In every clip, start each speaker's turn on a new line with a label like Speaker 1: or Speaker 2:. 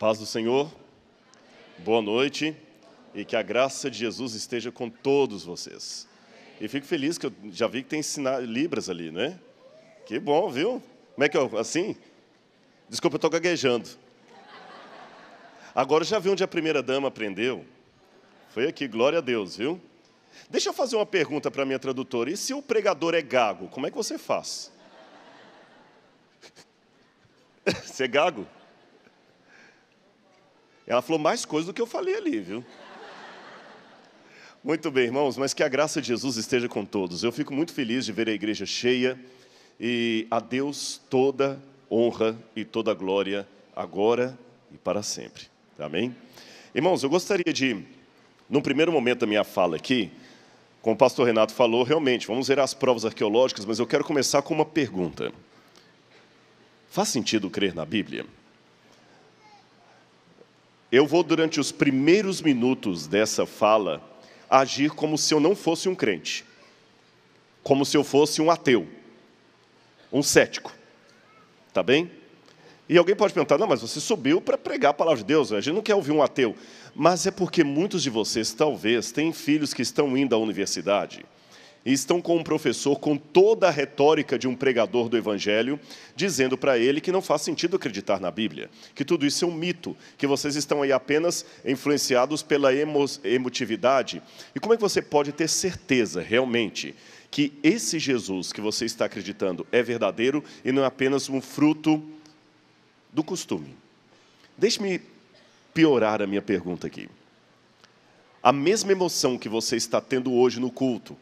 Speaker 1: Paz do Senhor, boa noite e que a graça de Jesus esteja com todos vocês. E fico feliz que eu já vi que tem Libras ali, né? Que bom, viu? Como é que eu, assim? Desculpa, eu estou gaguejando. Agora já vi onde a primeira-dama aprendeu. Foi aqui, glória a Deus, viu? Deixa eu fazer uma pergunta para a minha tradutora. E se o pregador é gago, como é que você faz? Você é gago? Ela falou mais coisa do que eu falei ali, viu? Muito bem, irmãos, mas que a graça de Jesus esteja com todos. Eu fico muito feliz de ver a igreja cheia e a Deus toda honra e toda glória, agora e para sempre. Amém? Irmãos, eu gostaria de, num primeiro momento da minha fala aqui, como o pastor Renato falou, realmente, vamos ver as provas arqueológicas, mas eu quero começar com uma pergunta. Faz sentido crer na Bíblia? Eu vou, durante os primeiros minutos dessa fala, agir como se eu não fosse um crente, como se eu fosse um ateu, um cético, tá bem? E alguém pode perguntar, não, mas você subiu para pregar a palavra de Deus, a gente não quer ouvir um ateu. Mas é porque muitos de vocês, talvez, têm filhos que estão indo à universidade e estão com um professor com toda a retórica de um pregador do Evangelho, dizendo para ele que não faz sentido acreditar na Bíblia, que tudo isso é um mito, que vocês estão aí apenas influenciados pela emotividade. E como é que você pode ter certeza, realmente, que esse Jesus que você está acreditando é verdadeiro e não é apenas um fruto do costume? Deixe-me piorar a minha pergunta aqui. A mesma emoção que você está tendo hoje no culto,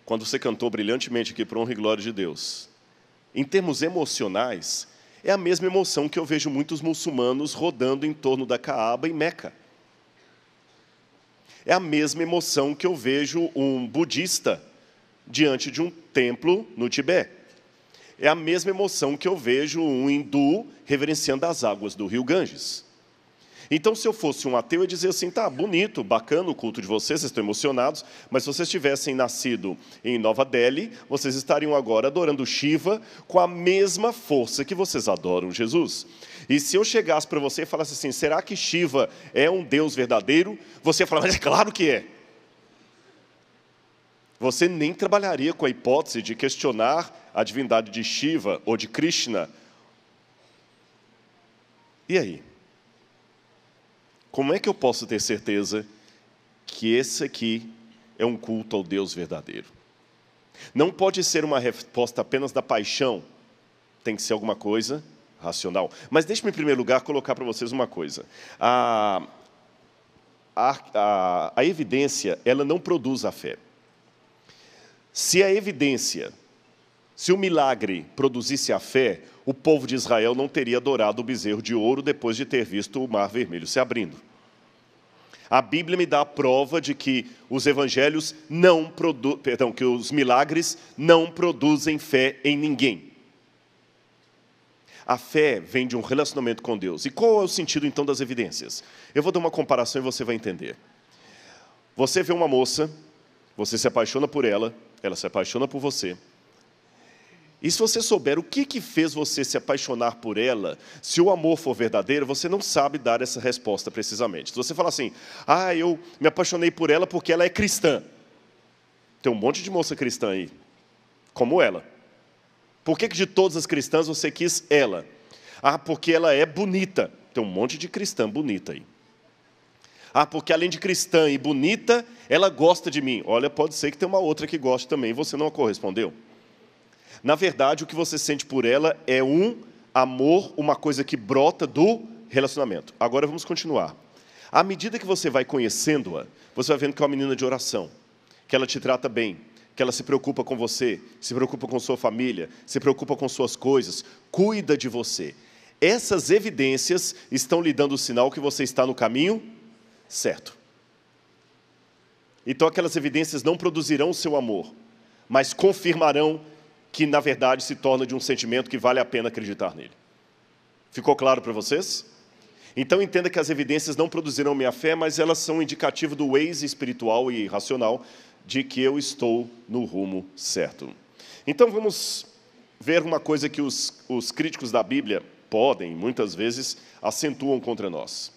Speaker 1: quando você cantou brilhantemente aqui para honra e glória de Deus, em termos emocionais, é a mesma emoção que eu vejo muitos muçulmanos rodando em torno da Caaba em Meca. É a mesma emoção que eu vejo um budista diante de um templo no Tibete. É a mesma emoção que eu vejo um hindu reverenciando as águas do rio Ganges. Então, se eu fosse um ateu, eu ia dizer assim, tá, bonito, bacana o culto de vocês estão emocionados, mas se vocês tivessem nascido em Nova Delhi, vocês estariam agora adorando Shiva com a mesma força que vocês adoram Jesus. E se eu chegasse para você e falasse assim, será que Shiva é um Deus verdadeiro? Você ia falar, mas é claro que é. Você nem trabalharia com a hipótese de questionar a divindade de Shiva ou de Krishna. E aí? Como é que eu posso ter certeza que esse aqui é um culto ao Deus verdadeiro? Não pode ser uma resposta apenas da paixão, tem que ser alguma coisa racional. Mas deixe-me, em primeiro lugar, colocar para vocês uma coisa. A evidência, ela não produz a fé. Se a evidência, se o milagre produzisse a fé, o povo de Israel não teria adorado o bezerro de ouro depois de ter visto o mar vermelho se abrindo. A Bíblia me dá a prova de que os evangelhos que os milagres não produzem fé em ninguém. A fé vem de um relacionamento com Deus. E qual é o sentido, então, das evidências? Eu vou dar uma comparação e você vai entender. Você vê uma moça, você se apaixona por ela, ela se apaixona por você. E se você souber o que fez você se apaixonar por ela, se o amor for verdadeiro, você não sabe dar essa resposta precisamente. Se você falar assim, eu me apaixonei por ela porque ela é cristã. Tem um monte de moça cristã aí, como ela. Por que de todas as cristãs você quis ela? Porque ela é bonita. Tem um monte de cristã bonita aí. Porque além de cristã e bonita, ela gosta de mim. Olha, pode ser que tenha uma outra que goste também, você não a correspondeu. Na verdade, o que você sente por ela é um amor, uma coisa que brota do relacionamento. Agora vamos continuar. À medida que você vai conhecendo-a, você vai vendo que é uma menina de oração, que ela te trata bem, que ela se preocupa com você, se preocupa com sua família, se preocupa com suas coisas, cuida de você. Essas evidências estão lhe dando o sinal que você está no caminho certo. Então aquelas evidências não produzirão o seu amor, mas confirmarão que, na verdade, se torna de um sentimento que vale a pena acreditar nele. Ficou claro para vocês? Então, entenda que as evidências não produzirão minha fé, mas elas são um indicativo do Waze espiritual e racional de que eu estou no rumo certo. Então, vamos ver uma coisa que os críticos da Bíblia podem, muitas vezes, acentuam contra nós.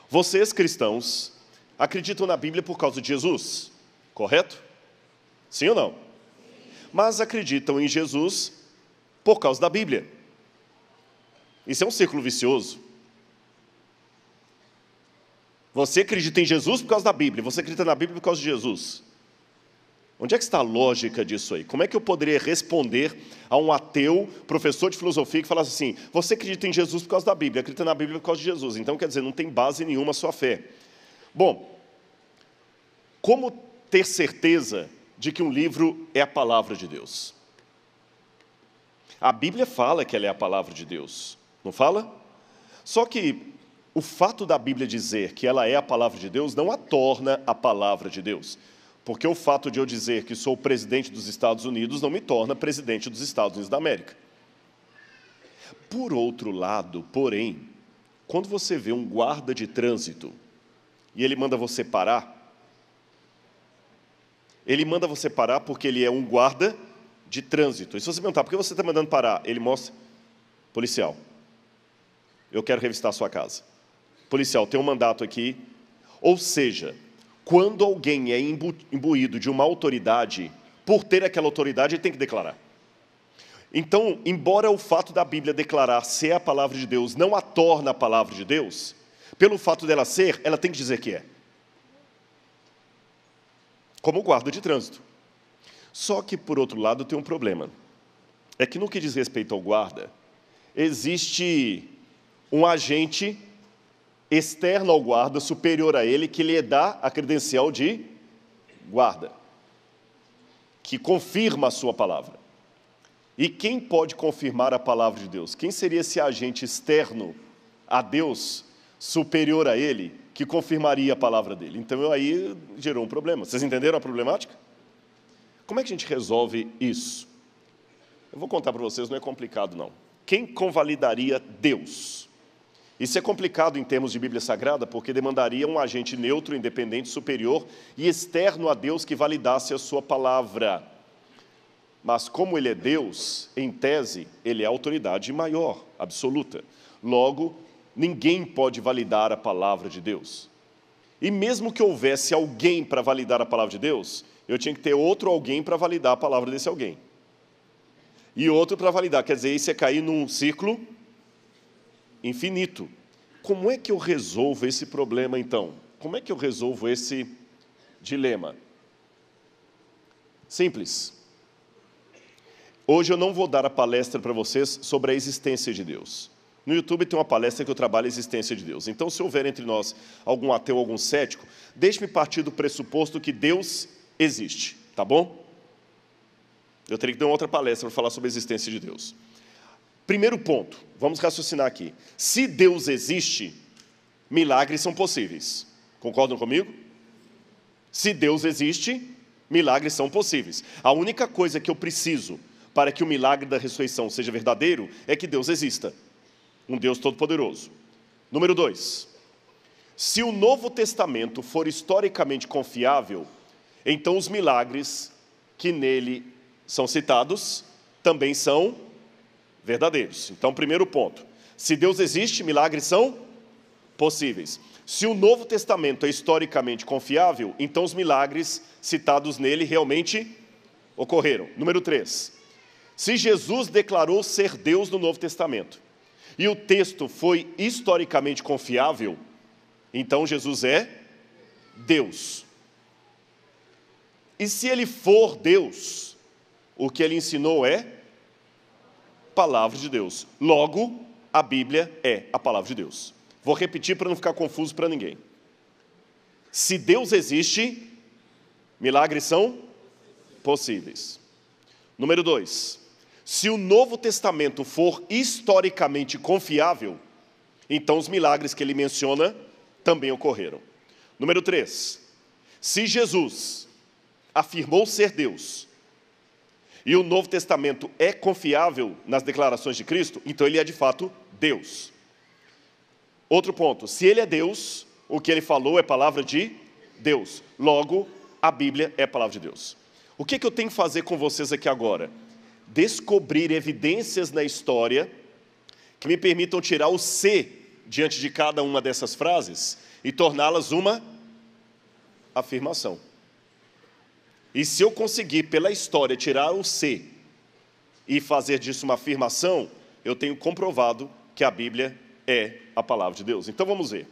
Speaker 1: Vocês, cristãos, acreditam na Bíblia por causa de Jesus, correto? Sim ou não? Mas acreditam em Jesus por causa da Bíblia. Isso é um círculo vicioso. Você acredita em Jesus por causa da Bíblia, você acredita na Bíblia por causa de Jesus. Onde é que está a lógica disso aí? Como é que eu poderia responder a um ateu, professor de filosofia, que falasse assim, você acredita em Jesus por causa da Bíblia, acredita na Bíblia por causa de Jesus. Então, quer dizer, não tem base nenhuma a sua fé. Bom, como ter certeza de que um livro é a palavra de Deus? A Bíblia fala que ela é a palavra de Deus, não fala? Só que o fato da Bíblia dizer que ela é a palavra de Deus não a torna a palavra de Deus. Porque o fato de eu dizer que sou o presidente dos Estados Unidos não me torna presidente dos Estados Unidos da América. Por outro lado, porém, quando você vê um guarda de trânsito e ele manda você parar porque ele é um guarda de trânsito. E se você perguntar, por que você está mandando parar? Ele mostra, policial, eu quero revistar a sua casa. Policial, tem um mandato aqui. Ou seja, quando alguém é imbuído de uma autoridade, por ter aquela autoridade, ele tem que declarar. Então, embora o fato da Bíblia declarar ser a palavra de Deus não a torna a palavra de Deus, pelo fato dela ser, ela tem que dizer que é. Como guarda de trânsito. Só que, por outro lado, tem um problema. É que no que diz respeito ao guarda, existe um agente externo ao guarda, superior a ele, que lhe dá a credencial de guarda, que confirma a sua palavra. E quem pode confirmar a palavra de Deus? Quem seria esse agente externo a Deus, superior a ele, que confirmaria a palavra dele? Então aí gerou um problema. Vocês entenderam a problemática? Como é que a gente resolve isso? Eu vou contar para vocês, não é complicado não. Quem convalidaria Deus? Isso é complicado em termos de Bíblia Sagrada, porque demandaria um agente neutro, independente, superior e externo a Deus que validasse a sua palavra. Mas como ele é Deus, em tese, ele é a autoridade maior, absoluta. Logo, ninguém pode validar a palavra de Deus. E mesmo que houvesse alguém para validar a palavra de Deus, eu tinha que ter outro alguém para validar a palavra desse alguém. E outro para validar, quer dizer, isso é cair num círculo infinito. Como é que eu resolvo esse problema, então? Como é que eu resolvo esse dilema? Simples. Hoje eu não vou dar a palestra para vocês sobre a existência de Deus. No YouTube tem uma palestra que eu trabalho a existência de Deus. Então, se houver entre nós algum ateu, algum cético, deixe-me partir do pressuposto que Deus existe, tá bom? Eu teria que dar uma outra palestra para falar sobre a existência de Deus. Primeiro ponto, vamos raciocinar aqui. Se Deus existe, milagres são possíveis. Concordam comigo? Se Deus existe, milagres são possíveis. A única coisa que eu preciso para que o milagre da ressurreição seja verdadeiro é que Deus exista. Um Deus todo-poderoso. Número 2. Se o Novo Testamento for historicamente confiável, então os milagres que nele são citados também são verdadeiros. Então, primeiro ponto. Se Deus existe, milagres são possíveis. Se o Novo Testamento é historicamente confiável, então os milagres citados nele realmente ocorreram. Número 3. Se Jesus declarou ser Deus no Novo Testamento, e o texto foi historicamente confiável, então Jesus é Deus. E se ele for Deus, o que ele ensinou é palavra de Deus. Logo, a Bíblia é a palavra de Deus. Vou repetir para não ficar confuso para ninguém. Se Deus existe, milagres são possíveis. Número 2. Se o Novo Testamento for historicamente confiável, então os milagres que ele menciona também ocorreram. Número 3. Se Jesus afirmou ser Deus, e o Novo Testamento é confiável nas declarações de Cristo, então ele é de fato Deus. Outro ponto, se ele é Deus, o que ele falou é palavra de Deus. Logo, a Bíblia é a palavra de Deus. O que eu tenho que fazer com vocês aqui agora? Descobrir evidências na história que me permitam tirar o "se" diante de cada uma dessas frases e torná-las uma afirmação. E se eu conseguir, pela história, tirar o "se" e fazer disso uma afirmação, eu tenho comprovado que a Bíblia é a palavra de Deus. Então vamos ver.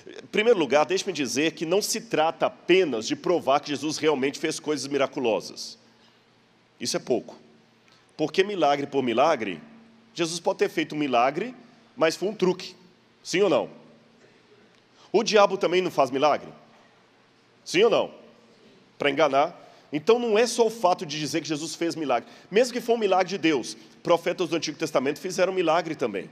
Speaker 1: Em primeiro lugar, deixe-me dizer que não se trata apenas de provar que Jesus realmente fez coisas miraculosas. Isso é pouco. Porque milagre por milagre, Jesus pode ter feito um milagre, mas foi um truque. Sim ou não? O diabo também não faz milagre? Sim ou não? Para enganar. Então não é só o fato de dizer que Jesus fez milagre. Mesmo que for um milagre de Deus, profetas do Antigo Testamento fizeram milagre também.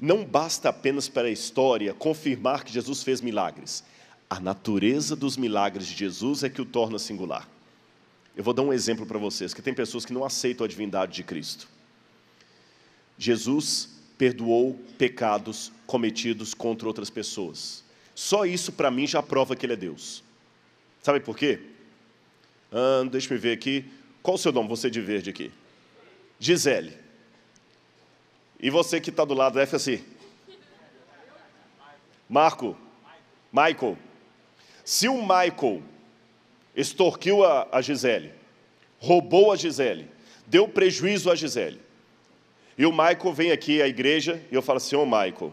Speaker 1: Não basta apenas para a história confirmar que Jesus fez milagres. A natureza dos milagres de Jesus é que o torna singular. Eu vou dar um exemplo para vocês, que tem pessoas que não aceitam a divindade de Cristo. Jesus perdoou pecados cometidos contra outras pessoas. Só isso, para mim, já prova que Ele é Deus. Sabe por quê? Deixa eu ver aqui. Qual o seu nome, você de verde aqui? Gisele. E você que está do lado, F assim. Michael. Se o Michael extorquiu a Gisele, roubou a Gisele, deu prejuízo a Gisele, e o Michael vem aqui à igreja e eu falo assim: ô Michael,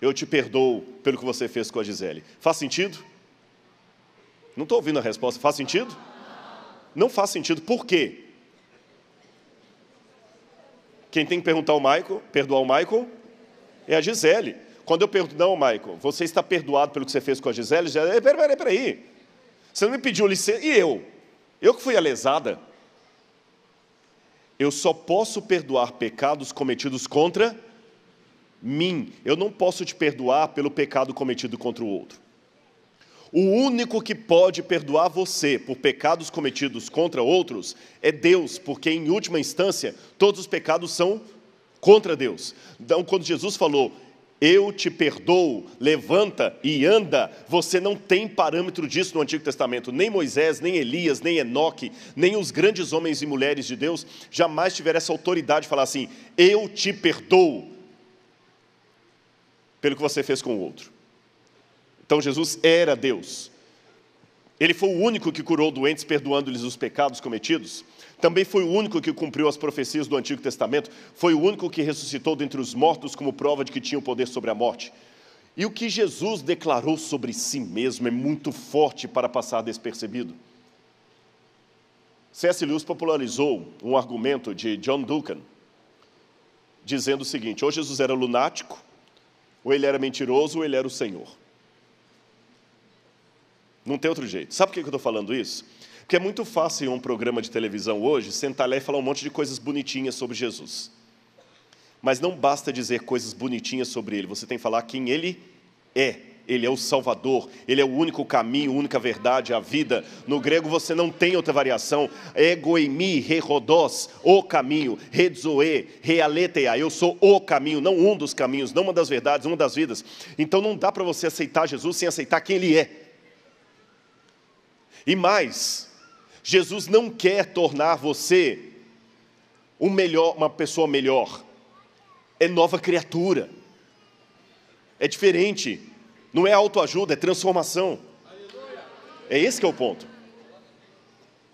Speaker 1: eu te perdoo pelo que você fez com a Gisele. Faz sentido? Não estou ouvindo a resposta. Faz sentido? Não faz sentido. Por quê? Quem tem que perdoar o Michael, é a Gisele. Quando eu pergunto: não, Michael, você está perdoado pelo que você fez com a Gisele? Peraí. Você não me pediu licença? E eu? Eu que fui a lesada. Eu só posso perdoar pecados cometidos contra mim. Eu não posso te perdoar pelo pecado cometido contra o outro. O único que pode perdoar você por pecados cometidos contra outros é Deus, porque, em última instância, todos os pecados são contra Deus. Então, quando Jesus falou: eu te perdoo, levanta e anda, você não tem parâmetro disso no Antigo Testamento. Nem Moisés, nem Elias, nem Enoque, nem os grandes homens e mulheres de Deus jamais tiveram essa autoridade de falar assim: eu te perdoo pelo que você fez com o outro. Então Jesus era Deus. Ele foi o único que curou doentes, perdoando-lhes os pecados cometidos. Também foi o único que cumpriu as profecias do Antigo Testamento. Foi o único que ressuscitou dentre os mortos como prova de que tinha o poder sobre a morte. E o que Jesus declarou sobre si mesmo é muito forte para passar despercebido. C.S. Lewis popularizou um argumento de John Duncan, dizendo o seguinte: ou Jesus era lunático, ou ele era mentiroso, ou ele era o Senhor. Não tem outro jeito. Sabe por que eu estou falando isso? Porque é muito fácil em um programa de televisão hoje sentar lá e falar um monte de coisas bonitinhas sobre Jesus. Mas não basta dizer coisas bonitinhas sobre Ele, você tem que falar quem Ele é. Ele é o Salvador, Ele é o único caminho, a única verdade, a vida. No grego você não tem outra variação. Ego eimi, rehodos, o caminho, redzoe, realetheia. Eu sou o caminho, não um dos caminhos, não uma das verdades, uma das vidas. Então não dá para você aceitar Jesus sem aceitar quem Ele é. E mais, Jesus não quer tornar você uma pessoa melhor. É nova criatura. É diferente. Não é autoajuda, é transformação. É esse que é o ponto.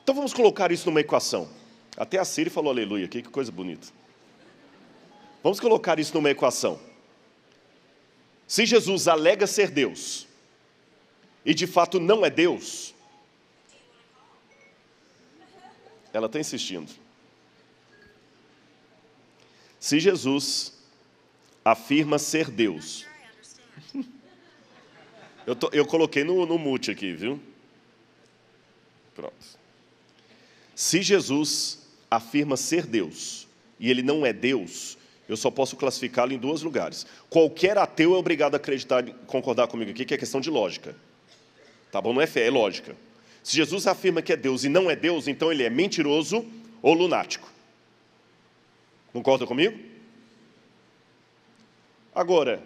Speaker 1: Então vamos colocar isso numa equação. Até a Siri falou aleluia aqui, que coisa bonita. Vamos colocar isso numa equação. Se Jesus alega ser Deus, e de fato não é Deus, ela está insistindo. Se Jesus afirma ser Deus, eu coloquei no mute aqui, viu? Pronto. Se Jesus afirma ser Deus, e Ele não é Deus, eu só posso classificá-lo em dois lugares. Qualquer ateu é obrigado a acreditar, concordar comigo aqui, que é questão de lógica. Tá bom? Não é fé, é lógica. Se Jesus afirma que é Deus e não é Deus, então Ele é mentiroso ou lunático. Concorda comigo? Agora,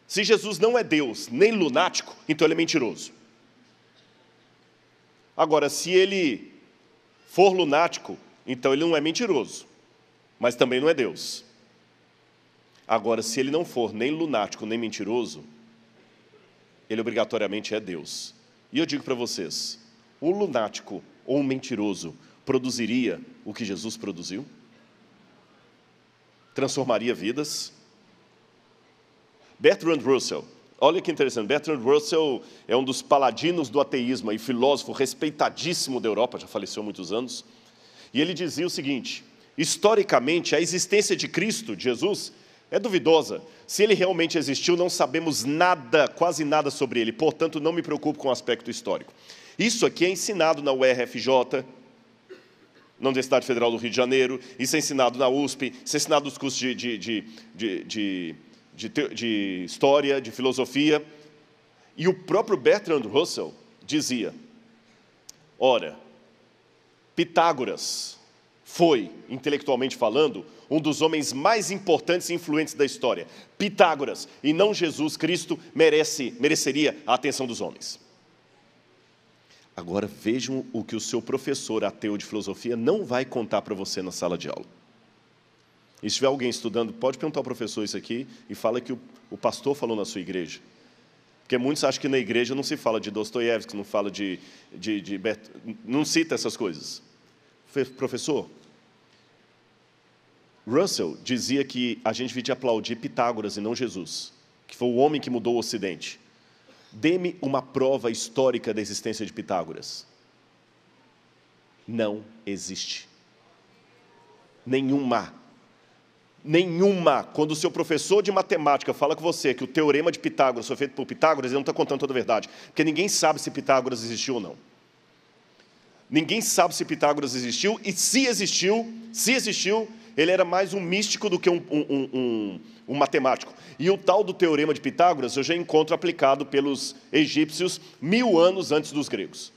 Speaker 1: se Jesus não é Deus nem lunático, então Ele é mentiroso. Agora, se Ele for lunático, então Ele não é mentiroso, mas também não é Deus. Agora, se ele não for nem lunático, nem mentiroso, ele obrigatoriamente é Deus. E eu digo para vocês, um lunático ou um mentiroso produziria o que Jesus produziu? Transformaria vidas? Bertrand Russell, olha que interessante, Bertrand Russell é um dos paladinos do ateísmo e filósofo respeitadíssimo da Europa, já faleceu há muitos anos, e ele dizia o seguinte: historicamente, a existência de Cristo, de Jesus, é duvidosa. Se ele realmente existiu, não sabemos nada, quase nada sobre ele, portanto, não me preocupo com o aspecto histórico. Isso aqui é ensinado na UERFJ, na Universidade Federal do Rio de Janeiro, isso é ensinado na USP, isso é ensinado nos cursos de História, de Filosofia. E o próprio Bertrand Russell dizia, ora, Pitágoras foi, intelectualmente falando, um dos homens mais importantes e influentes da história. Pitágoras, e não Jesus Cristo, mereceria a atenção dos homens. Agora vejam o que o seu professor ateu de filosofia não vai contar para você na sala de aula. E se tiver alguém estudando, pode perguntar ao professor isso aqui e fala que o pastor falou na sua igreja. Porque muitos acham que na igreja não se fala de Dostoiévski, não fala não cita essas coisas. Professor, Russell dizia que a gente devia aplaudir Pitágoras e não Jesus, que foi o homem que mudou o Ocidente. Dê-me uma prova histórica da existência de Pitágoras. Não existe. Nenhuma. Nenhuma. Quando o seu professor de matemática fala com você que o teorema de Pitágoras foi feito por Pitágoras, ele não está contando toda a verdade, porque ninguém sabe se Pitágoras existiu ou não. Ninguém sabe se Pitágoras existiu, e se existiu, ele era mais um místico do que um matemático. E o tal do teorema de Pitágoras eu já encontro aplicado pelos egípcios 1000 anos antes dos gregos.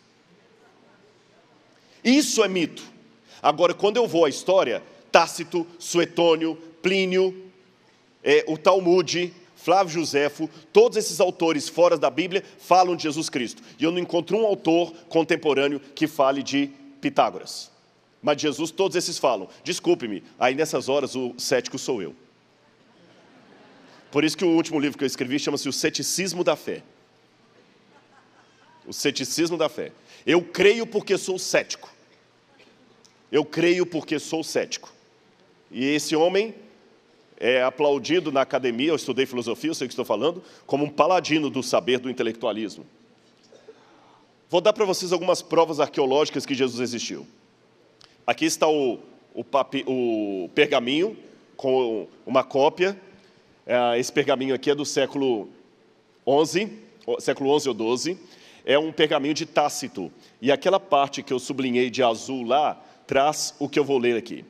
Speaker 1: Isso é mito. Agora, quando eu vou à história, Tácito, Suetônio, Plínio, o Talmude, Flávio Josefo, todos esses autores fora da Bíblia falam de Jesus Cristo. E eu não encontro um autor contemporâneo que fale de Pitágoras. Mas de Jesus, todos esses falam. Desculpe-me, aí nessas horas o cético sou eu. Por isso que o último livro que eu escrevi chama-se O Ceticismo da Fé. O Ceticismo da Fé. Eu creio porque sou cético. Eu creio porque sou cético. E esse homem é aplaudido na academia, eu estudei filosofia, eu sei o que estou falando, como um paladino do saber do intelectualismo. Vou dar para vocês algumas provas arqueológicas que Jesus existiu. Aqui está o pergaminho, com uma cópia. Esse pergaminho aqui é do século XI ou XII. É um pergaminho de Tácito. E aquela parte que eu sublinhei de azul lá, traz o que eu vou ler aqui.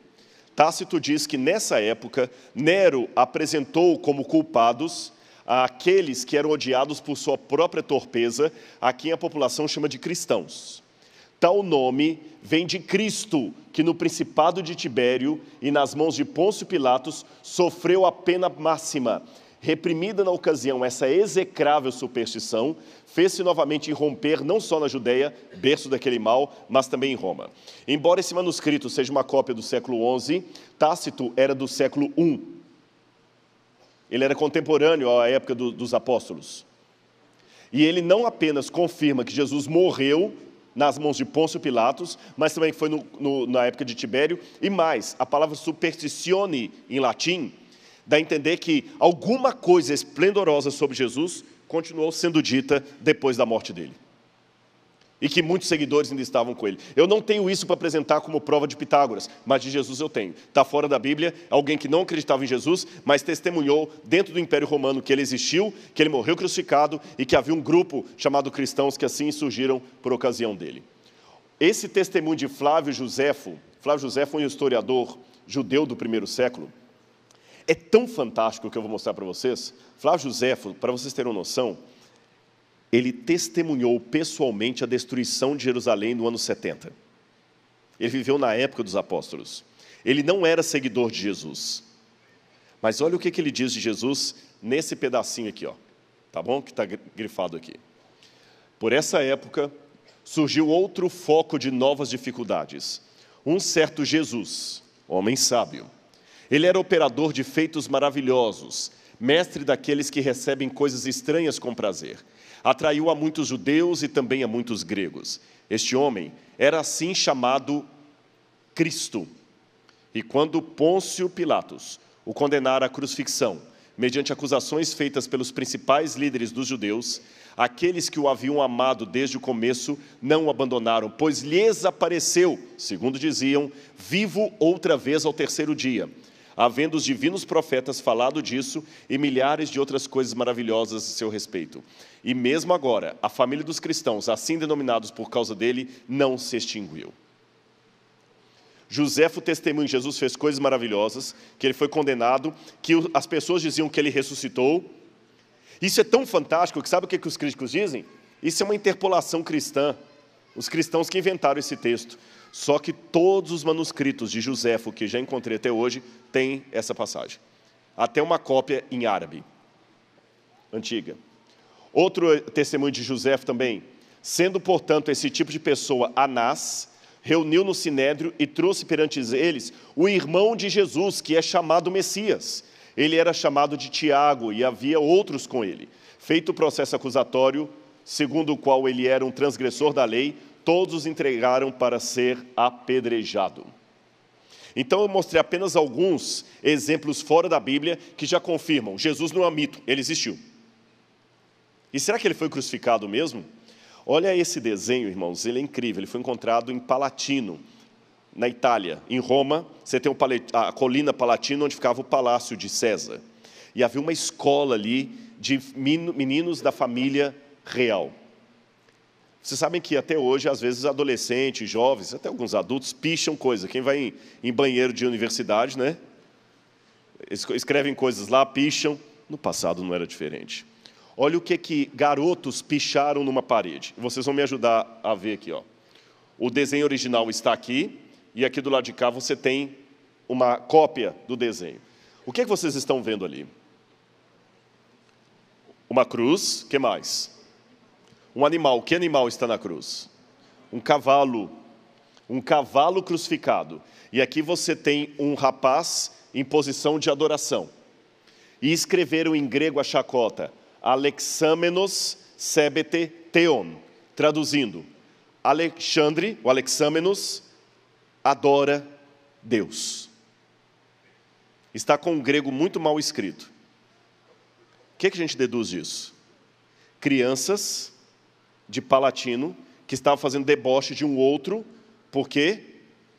Speaker 1: Tácito diz que, nessa época, Nero apresentou como culpados aqueles que eram odiados por sua própria torpeza, a quem a população chama de cristãos. Tal nome vem de Cristo, que no principado de Tibério e nas mãos de Pôncio Pilatos sofreu a pena máxima. Reprimida na ocasião essa execrável superstição, fez-se novamente irromper não só na Judéia, berço daquele mal, mas também em Roma. Embora esse manuscrito seja uma cópia do século XI, Tácito era do século I. Ele era contemporâneo à época dos apóstolos. E ele não apenas confirma que Jesus morreu nas mãos de Pôncio Pilatos, mas também foi na época de Tibério, e mais, a palavra superstitione, em latim, dá a entender que alguma coisa esplendorosa sobre Jesus continuou sendo dita depois da morte dele. E que muitos seguidores ainda estavam com ele. Eu não tenho isso para apresentar como prova de Pitágoras, mas de Jesus eu tenho. Está fora da Bíblia, alguém que não acreditava em Jesus, mas testemunhou dentro do Império Romano que ele existiu, que ele morreu crucificado e que havia um grupo chamado cristãos que assim surgiram por ocasião dele. Esse testemunho de Flávio Josefo foi um historiador judeu do primeiro século, é tão fantástico que eu vou mostrar para vocês. Flávio Josefo, para vocês terem uma noção, ele testemunhou pessoalmente a destruição de Jerusalém no ano 70. Ele viveu na época dos apóstolos. Ele não era seguidor de Jesus. Mas olha o que ele diz de Jesus nesse pedacinho aqui, ó. Tá bom? Que está grifado aqui. Por essa época, surgiu outro foco de novas dificuldades. Um certo Jesus, homem sábio, Ele era operador de feitos maravilhosos, mestre daqueles que recebem coisas estranhas com prazer. Atraiu a muitos judeus e também a muitos gregos. Este homem era assim chamado Cristo. E quando Pôncio Pilatos o condenara à crucifixão, mediante acusações feitas pelos principais líderes dos judeus, aqueles que o haviam amado desde o começo não o abandonaram, pois lhes apareceu, segundo diziam, vivo outra vez ao terceiro dia, havendo os divinos profetas falado disso e milhares de outras coisas maravilhosas a seu respeito. E mesmo agora, a família dos cristãos, assim denominados por causa dele, não se extinguiu. Joséfo testemunha que Jesus fez coisas maravilhosas, que ele foi condenado, que as pessoas diziam que ele ressuscitou. Isso é tão fantástico que sabe o que os críticos dizem? Isso é uma interpolação cristã. Os cristãos que inventaram esse texto. Só que todos os manuscritos de Joséfo, que já encontrei até hoje, têm essa passagem. Até uma cópia em árabe, antiga. Outro testemunho de Joséfo também. Sendo, portanto, esse tipo de pessoa Anás, reuniu no Sinédrio e trouxe perante eles o irmão de Jesus, que é chamado Messias. Ele era chamado de Tiago e havia outros com ele. Feito o processo acusatório, segundo o qual ele era um transgressor da lei, todos os entregaram para ser apedrejado. Então eu mostrei apenas alguns exemplos fora da Bíblia que já confirmam, Jesus não é mito, ele existiu. E será que ele foi crucificado mesmo? Olha esse desenho, irmãos, ele é incrível, ele foi encontrado em Palatino, na Itália. Em Roma, você tem a colina Palatina, onde ficava o palácio de César. E havia uma escola ali de meninos da família real. Vocês sabem que até hoje, às vezes, adolescentes, jovens, até alguns adultos, picham coisa. Quem vai em banheiro de universidade, né? Escrevem coisas lá, picham. No passado não era diferente. Olha o que garotos picharam numa parede. Vocês vão me ajudar a ver aqui, ó. O desenho original está aqui, e aqui do lado de cá você tem uma cópia do desenho. O que vocês estão vendo ali? Uma cruz, o que mais? Um animal, que animal está na cruz? Um cavalo crucificado. E aqui você tem um rapaz em posição de adoração. E escreveram em grego a chacota, Alexamenos sebete theon, traduzindo, Alexandre, o Alexamenos, adora Deus. Está com um grego muito mal escrito. O que a gente deduz disso? Crianças de Palatino que estavam fazendo deboche de um outro porque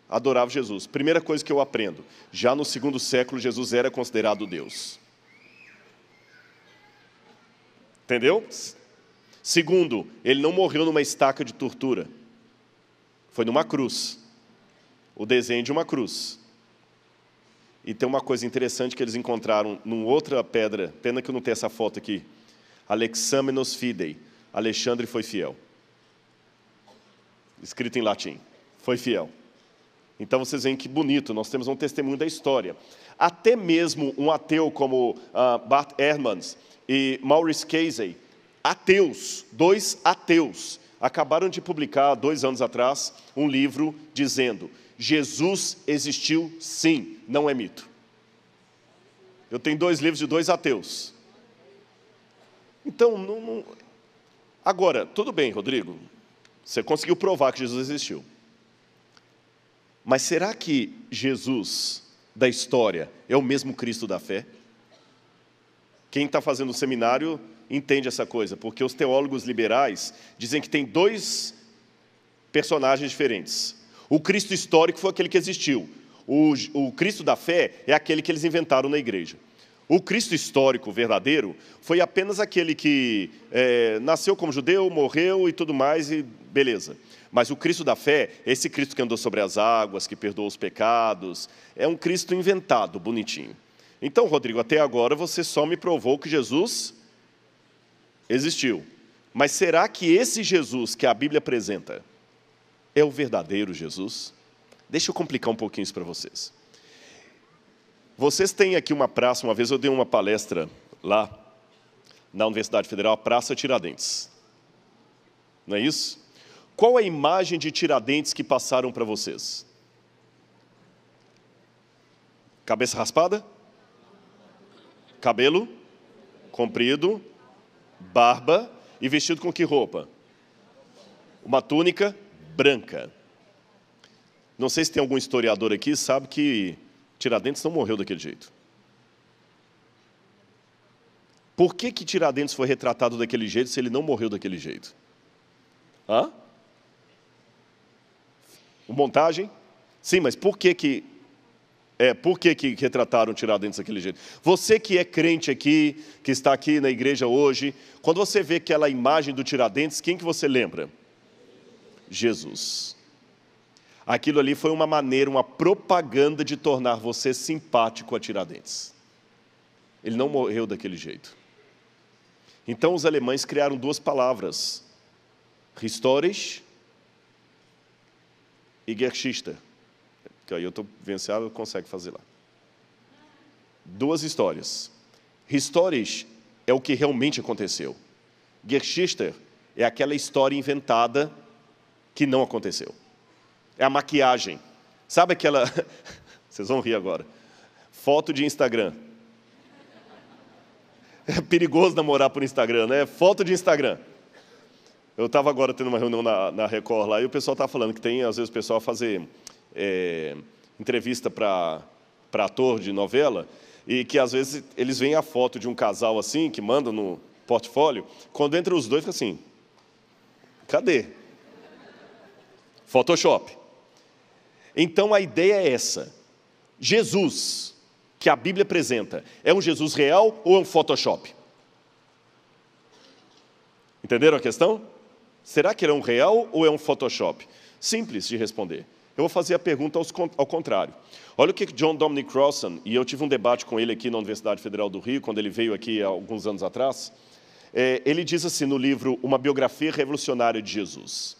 Speaker 1: adoravam Jesus. Primeira coisa que eu aprendo, já no segundo século Jesus era considerado Deus. Entendeu? Segundo, ele não morreu numa estaca de tortura. Foi numa cruz. O desenho de uma cruz. E tem uma coisa interessante que eles encontraram numa outra pedra, pena que eu não tenho essa foto aqui. Alexamenos fidei. Alexandre foi fiel. Escrito em latim. Foi fiel. Então vocês veem que bonito, nós temos um testemunho da história. Até mesmo um ateu como Bart Ehrmans e Maurice Casey, ateus, dois ateus, acabaram de publicar, 2 anos atrás, um livro dizendo: Jesus existiu sim, não é mito. Eu tenho 2 livros de 2 ateus. Então, agora, tudo bem, Rodrigo, você conseguiu provar que Jesus existiu. Mas será que Jesus da história é o mesmo Cristo da fé? Quem está fazendo o seminário entende essa coisa, porque os teólogos liberais dizem que tem 2 personagens diferentes. O Cristo histórico foi aquele que existiu. O Cristo da fé é aquele que eles inventaram na igreja. O Cristo histórico verdadeiro foi apenas aquele que nasceu como judeu, morreu e tudo mais, e beleza. Mas o Cristo da fé, esse Cristo que andou sobre as águas, que perdoa os pecados, é um Cristo inventado, bonitinho. Então, Rodrigo, até agora você só me provou que Jesus existiu. Mas será que esse Jesus que a Bíblia apresenta é o verdadeiro Jesus? Deixa eu complicar um pouquinho isso para vocês. Vocês têm aqui uma praça, uma vez eu dei uma palestra lá na Universidade Federal, a Praça Tiradentes. Não é isso? Qual a imagem de Tiradentes que passaram para vocês? Cabeça raspada? Cabelo comprido, barba e vestido com que roupa? Uma túnica branca. Não sei se tem algum historiador aqui que sabe que Tiradentes não morreu daquele jeito. Por que Tiradentes foi retratado daquele jeito se ele não morreu daquele jeito? Hã? Montagem? Sim, mas por que retrataram Tiradentes daquele jeito? Você que é crente aqui, que está aqui na igreja hoje, quando você vê aquela imagem do Tiradentes, quem que você lembra? Jesus. Aquilo ali foi uma maneira, uma propaganda de tornar você simpático a Tiradentes. Ele não morreu daquele jeito. Então os alemães criaram duas palavras, Historisch e Geschichte. Que aí eu estou vendo se ela consegue fazer lá. Duas histórias. Historisch é o que realmente aconteceu. Geschichte é aquela história inventada que não aconteceu. É a maquiagem. Sabe aquela... Vocês vão rir agora. Foto de Instagram. É perigoso namorar por Instagram, né? Foto de Instagram. Eu estava agora tendo uma reunião na Record lá e o pessoal estava falando que tem, às vezes, o pessoal fazer entrevista para ator de novela e que, às vezes, eles veem a foto de um casal assim, que manda no portfólio, quando entra os dois, fica assim, cadê? Photoshop. Então, a ideia é essa. Jesus, que a Bíblia apresenta, é um Jesus real ou é um Photoshop? Entenderam a questão? Será que ele é um real ou é um Photoshop? Simples de responder. Eu vou fazer a pergunta ao contrário. Olha o que John Dominic Crossan, e eu tive um debate com ele aqui na Universidade Federal do Rio, quando ele veio aqui há alguns anos atrás. Ele diz assim no livro Uma Biografia Revolucionária de Jesus.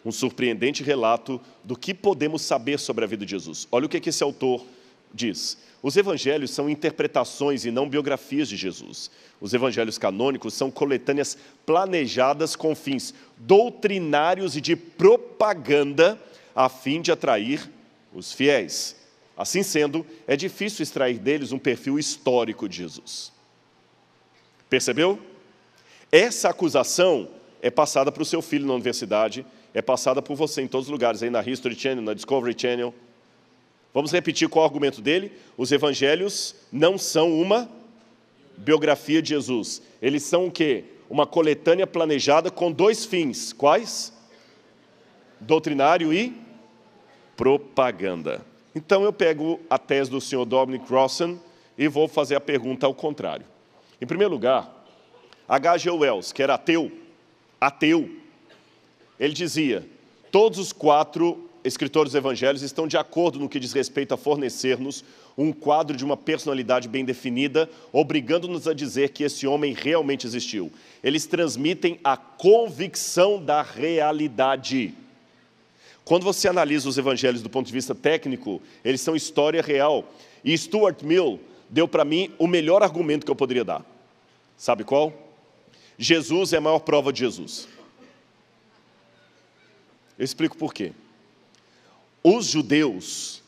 Speaker 1: Um surpreendente relato do que podemos saber sobre a vida de Jesus. Olha o que esse autor diz. Os evangelhos são interpretações e não biografias de Jesus. Os evangelhos canônicos são coletâneas planejadas com fins doutrinários e de propaganda a fim de atrair os fiéis. Assim sendo, é difícil extrair deles um perfil histórico de Jesus. Percebeu? Essa acusação é passada para o seu filho na universidade, é passada por você em todos os lugares, aí na History Channel, na Discovery Channel. Vamos repetir qual é o argumento dele? Os evangelhos não são uma biografia de Jesus. Eles são o quê? Uma coletânea planejada com dois fins. Quais? Doutrinário e propaganda. Então eu pego a tese do Sr. Dominic Crossan e vou fazer a pergunta ao contrário. Em primeiro lugar, H.G. Wells, que era ateu, ele dizia, todos os 4 escritores dos evangelhos estão de acordo no que diz respeito a fornecer-nos um quadro de uma personalidade bem definida, obrigando-nos a dizer que esse homem realmente existiu. Eles transmitem a convicção da realidade. Quando você analisa os evangelhos do ponto de vista técnico, eles são história real. E Stuart Mill deu para mim o melhor argumento que eu poderia dar. Sabe qual? Jesus é a maior prova de Jesus. Eu explico por quê. Os judeus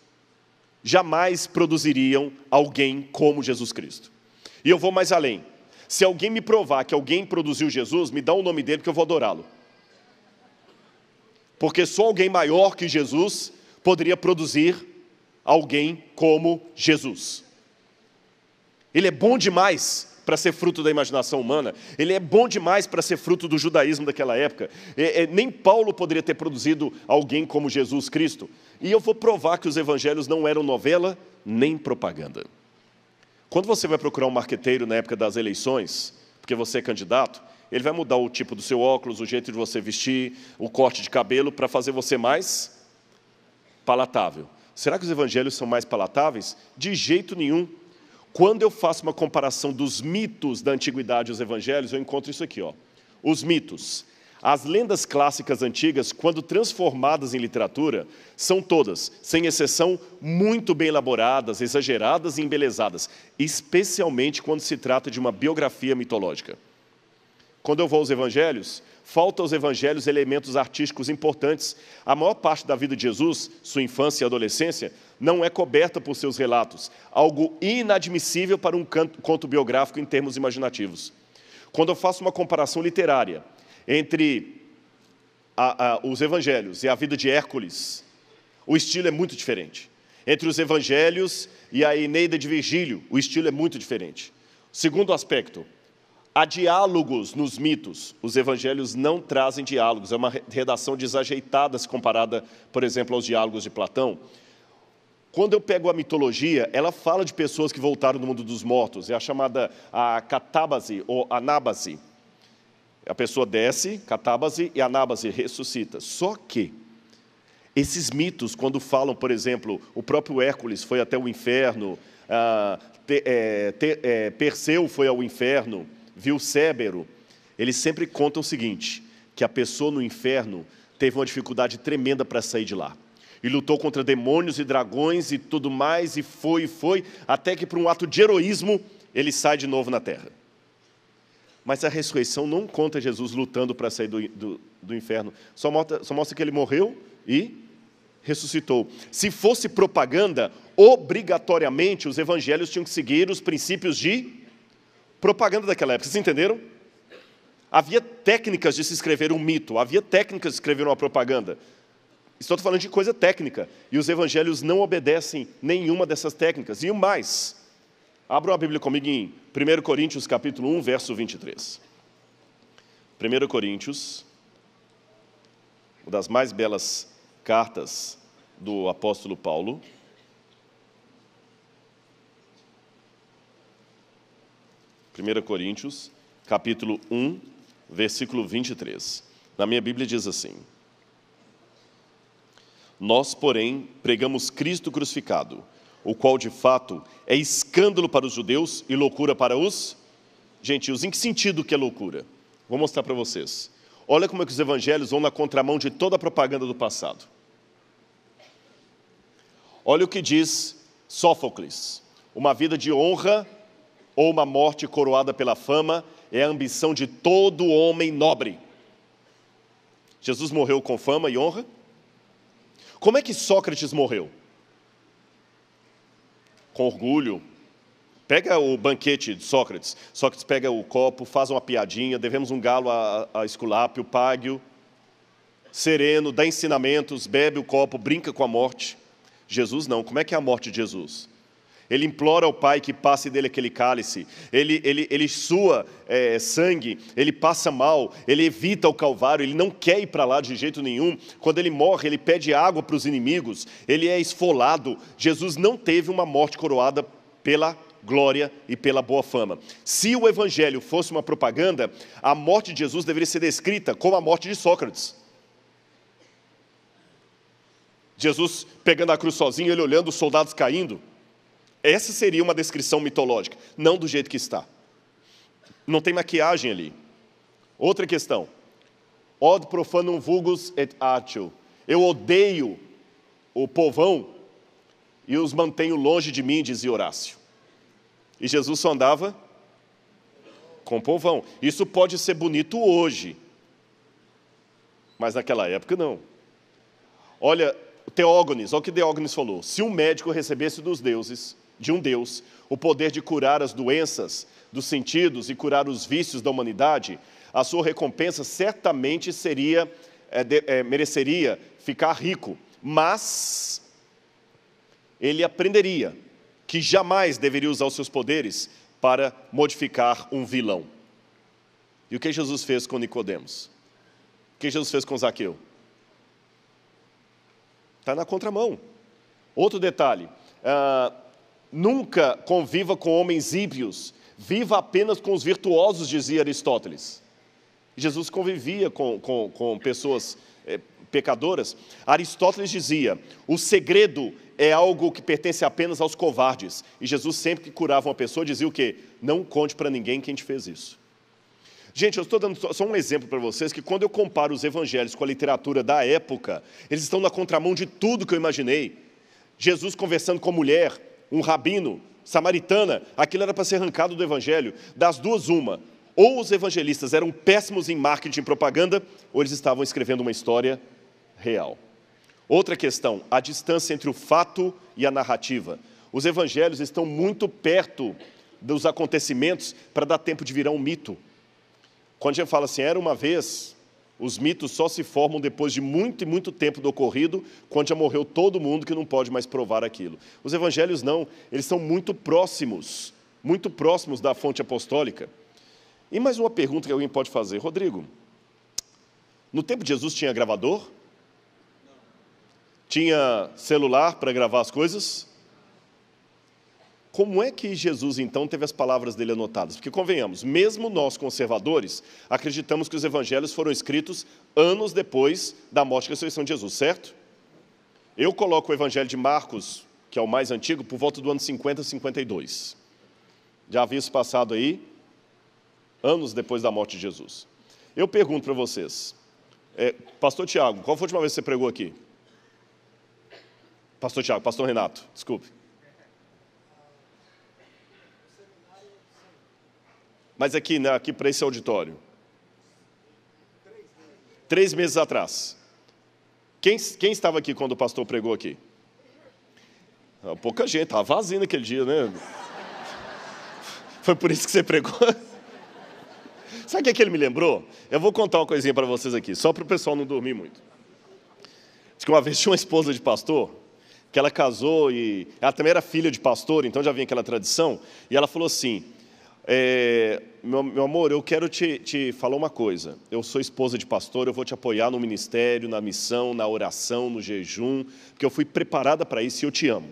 Speaker 1: jamais produziriam alguém como Jesus Cristo. E eu vou mais além. Se alguém me provar que alguém produziu Jesus, me dá o nome dele que eu vou adorá-lo. Porque só alguém maior que Jesus poderia produzir alguém como Jesus. Ele é bom demais para ser fruto da imaginação humana. Ele é bom demais para ser fruto do judaísmo daquela época. Nem Paulo poderia ter produzido alguém como Jesus Cristo. E eu vou provar que os evangelhos não eram novela nem propaganda. Quando você vai procurar um marqueteiro na época das eleições, porque você é candidato, ele vai mudar o tipo do seu óculos, o jeito de você vestir, o corte de cabelo, para fazer você mais palatável. Será que os evangelhos são mais palatáveis? De jeito nenhum. Quando eu faço uma comparação dos mitos da antiguidade aos evangelhos, eu encontro isso aqui, ó. Os mitos. As lendas clássicas antigas, quando transformadas em literatura, são todas, sem exceção, muito bem elaboradas, exageradas e embelezadas, especialmente quando se trata de uma biografia mitológica. Quando eu vou aos evangelhos, falta aos evangelhos elementos artísticos importantes. A maior parte da vida de Jesus, sua infância e adolescência, não é coberta por seus relatos, algo inadmissível para um conto biográfico em termos imaginativos. Quando eu faço uma comparação literária entre os evangelhos e a vida de Hércules, o estilo é muito diferente. Entre os evangelhos e a Eneida de Virgílio, o estilo é muito diferente. Segundo aspecto, há diálogos nos mitos. Os evangelhos não trazem diálogos, é uma redação desajeitada se comparada, por exemplo, aos diálogos de Platão. Quando eu pego a mitologia, ela fala de pessoas que voltaram do mundo dos mortos, é a chamada catábase ou anábase. A pessoa desce, catábase, e anábase, ressuscita. Só que esses mitos, quando falam, por exemplo, o próprio Hércules foi até o inferno, Perseu foi ao inferno, viu Cébero, eles sempre contam o seguinte, que a pessoa no inferno teve uma dificuldade tremenda para sair de lá. E lutou contra demônios e dragões e tudo mais, e foi, até que por um ato de heroísmo, ele sai de novo na terra. Mas a ressurreição não conta Jesus lutando para sair do inferno. Só mostra que ele morreu e ressuscitou. Se fosse propaganda, obrigatoriamente os evangelhos tinham que seguir os princípios de propaganda daquela época. Vocês entenderam? Havia técnicas de se escrever um mito, havia técnicas de escrever uma propaganda. Estou falando de coisa técnica. E os evangelhos não obedecem nenhuma dessas técnicas. E o mais, abram a Bíblia comigo em 1 Coríntios, capítulo 1, verso 23. 1 Coríntios, uma das mais belas cartas do apóstolo Paulo. 1 Coríntios, capítulo 1, versículo 23. Na minha Bíblia diz assim: nós, porém, pregamos Cristo crucificado, o qual, de fato, é escândalo para os judeus e loucura para os gentios. Em que sentido que é loucura? Vou mostrar para vocês. Olha como é que os evangelhos vão na contramão de toda a propaganda do passado. Olha o que diz Sófocles: uma vida de honra ou uma morte coroada pela fama é a ambição de todo homem nobre. Jesus morreu com fama e honra? Como é que Sócrates morreu? Com orgulho. Pega o banquete de Sócrates. Sócrates pega o copo, faz uma piadinha, devemos um galo a Esculápio, pague-o. Sereno, dá ensinamentos, bebe o copo, brinca com a morte. Jesus não. Como é que é a morte de Jesus? Ele implora ao Pai que passe dele aquele cálice, ele sua sangue, ele passa mal, ele evita o Calvário, ele não quer ir para lá de jeito nenhum. Quando ele morre, ele pede água para os inimigos, ele é esfolado. Jesus não teve uma morte coroada pela glória e pela boa fama. Se o Evangelho fosse uma propaganda, a morte de Jesus deveria ser descrita como a morte de Sócrates. Jesus pegando a cruz sozinho, ele olhando os soldados caindo. Essa seria uma descrição mitológica, não do jeito que está. Não tem maquiagem ali. Outra questão. Od profanum vulgus et atio. Eu odeio o povão e os mantenho longe de mim, dizia Horácio. E Jesus só andava com o povão. Isso pode ser bonito hoje, mas naquela época não. Olha, Teógenes, olha o que Teógenes falou. Se um médico recebesse dos deuses, de um Deus, o poder de curar as doenças dos sentidos e curar os vícios da humanidade, a sua recompensa certamente mereceria ficar rico, mas ele aprenderia que jamais deveria usar os seus poderes para modificar um vilão. E o que Jesus fez com Nicodemos? O que Jesus fez com Zaqueu? Está na contramão. Outro detalhe, nunca conviva com homens ímpios, viva apenas com os virtuosos, dizia Aristóteles. Jesus convivia com pessoas pecadoras. Aristóteles dizia, o segredo é algo que pertence apenas aos covardes. E Jesus sempre que curava uma pessoa dizia o quê? Não conte para ninguém quem te fez isso. Gente, eu estou dando só um exemplo para vocês, que quando eu comparo os evangelhos com a literatura da época, eles estão na contramão de tudo que eu imaginei. Jesus conversando com a mulher, um rabino, samaritana, aquilo era para ser arrancado do evangelho. Das duas, uma. Ou os evangelistas eram péssimos em marketing e propaganda, ou eles estavam escrevendo uma história real. Outra questão, a distância entre o fato e a narrativa. Os evangelhos estão muito perto dos acontecimentos para dar tempo de virar um mito. Quando a gente fala assim, era uma vez, os mitos só se formam depois de muito e muito tempo do ocorrido, quando já morreu todo mundo que não pode mais provar aquilo. Os evangelhos não, eles são muito próximos da fonte apostólica. E mais uma pergunta que alguém pode fazer. Rodrigo, no tempo de Jesus tinha gravador? Tinha celular para gravar as coisas? Como é que Jesus, então, teve as palavras dele anotadas? Porque, convenhamos, mesmo nós, conservadores, acreditamos que os evangelhos foram escritos anos depois da morte e ressurreição de Jesus, certo? Eu coloco o evangelho de Marcos, que é o mais antigo, por volta do ano 50, 52. Já havia isso passado aí, anos depois da morte de Jesus. Eu pergunto para vocês, Pastor Tiago, qual foi a última vez que você pregou aqui? Pastor Tiago, Pastor Renato, desculpe. Mas aqui, né, aqui para esse auditório. 3 meses atrás. Quem estava aqui quando o pastor pregou aqui? Pouca gente, estava vazio naquele dia, né? Foi por isso que você pregou? Sabe o que ele me lembrou? Eu vou contar uma coisinha para vocês aqui, só para o pessoal não dormir muito. Diz que uma vez tinha uma esposa de pastor, que ela casou e ela também era filha de pastor, então já vinha aquela tradição, e ela falou assim, meu amor, eu quero te falar uma coisa, eu sou esposa de pastor, eu vou te apoiar no ministério, na missão, na oração, no jejum, porque eu fui preparada para isso e eu te amo.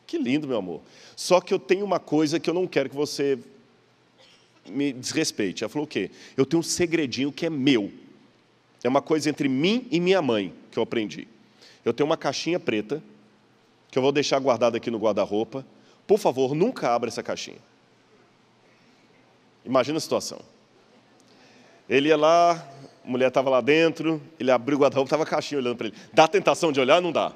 Speaker 1: Que lindo, meu amor. Só que eu tenho uma coisa que eu não quero que você me desrespeite. Ela falou o quê? Eu tenho um segredinho que é meu. É uma coisa entre mim e minha mãe que eu aprendi. Eu tenho uma caixinha preta que eu vou deixar guardada aqui no guarda-roupa. Por favor, nunca abra essa caixinha. Imagina a situação. Ele ia lá, a mulher estava lá dentro, ele abriu o guarda-roupa, estava a caixinha olhando para ele. Dá a tentação de olhar? Não dá.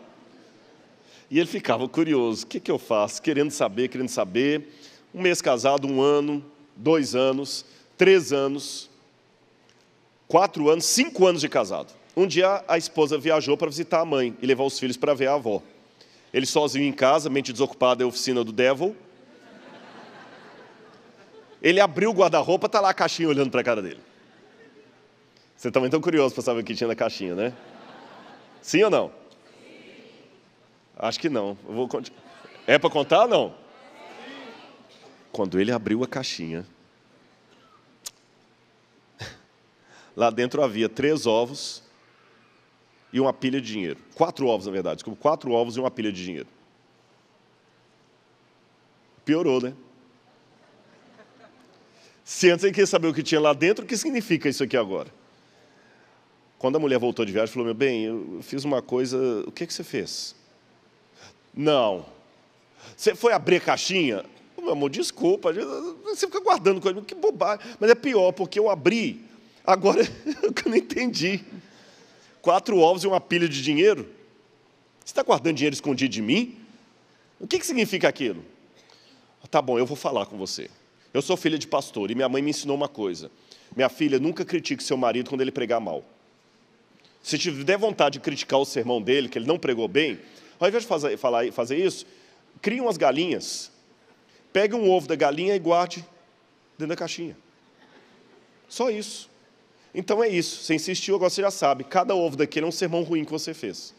Speaker 1: E ele ficava curioso. O que eu faço? Querendo saber. 1 mês casado, 1 ano, 2 anos, 3 anos, 4 anos, 5 anos de casado. Um dia a esposa viajou para visitar a mãe e levar os filhos para ver a avó. Ele sozinho em casa, mente desocupada, é a oficina do devil. Ele abriu o guarda-roupa, está lá a caixinha olhando para a cara dele. Você também está curioso para saber o que tinha na caixinha, né? Sim ou não? Acho que não. Eu vou continuar. É para contar ou não? Quando ele abriu a caixinha, lá dentro havia 3 ovos e uma pilha de dinheiro. 4 ovos, na verdade. Desculpa, 4 ovos e uma pilha de dinheiro. Piorou, né? Se antes ele queria saber o que tinha lá dentro, o que significa isso aqui agora? Quando a mulher voltou de viagem, falou, meu bem, eu fiz uma coisa, o que você fez? Não. Você foi abrir a caixinha? Meu amor, desculpa, você fica guardando coisa, que bobagem. Mas é pior, porque eu abri, agora eu não entendi. 4 ovos e uma pilha de dinheiro? Você está guardando dinheiro escondido de mim? O que significa aquilo? Tá bom, eu vou falar com você. Eu sou filha de pastor e minha mãe me ensinou uma coisa. Minha filha, nunca critique seu marido quando ele pregar mal. Se tiver vontade de criticar o sermão dele, que ele não pregou bem, ao invés de fazer isso, crie umas galinhas. Pegue um ovo da galinha e guarde dentro da caixinha. Só isso. Então é isso. Você insistiu, agora você já sabe. Cada ovo daquele é um sermão ruim que você fez.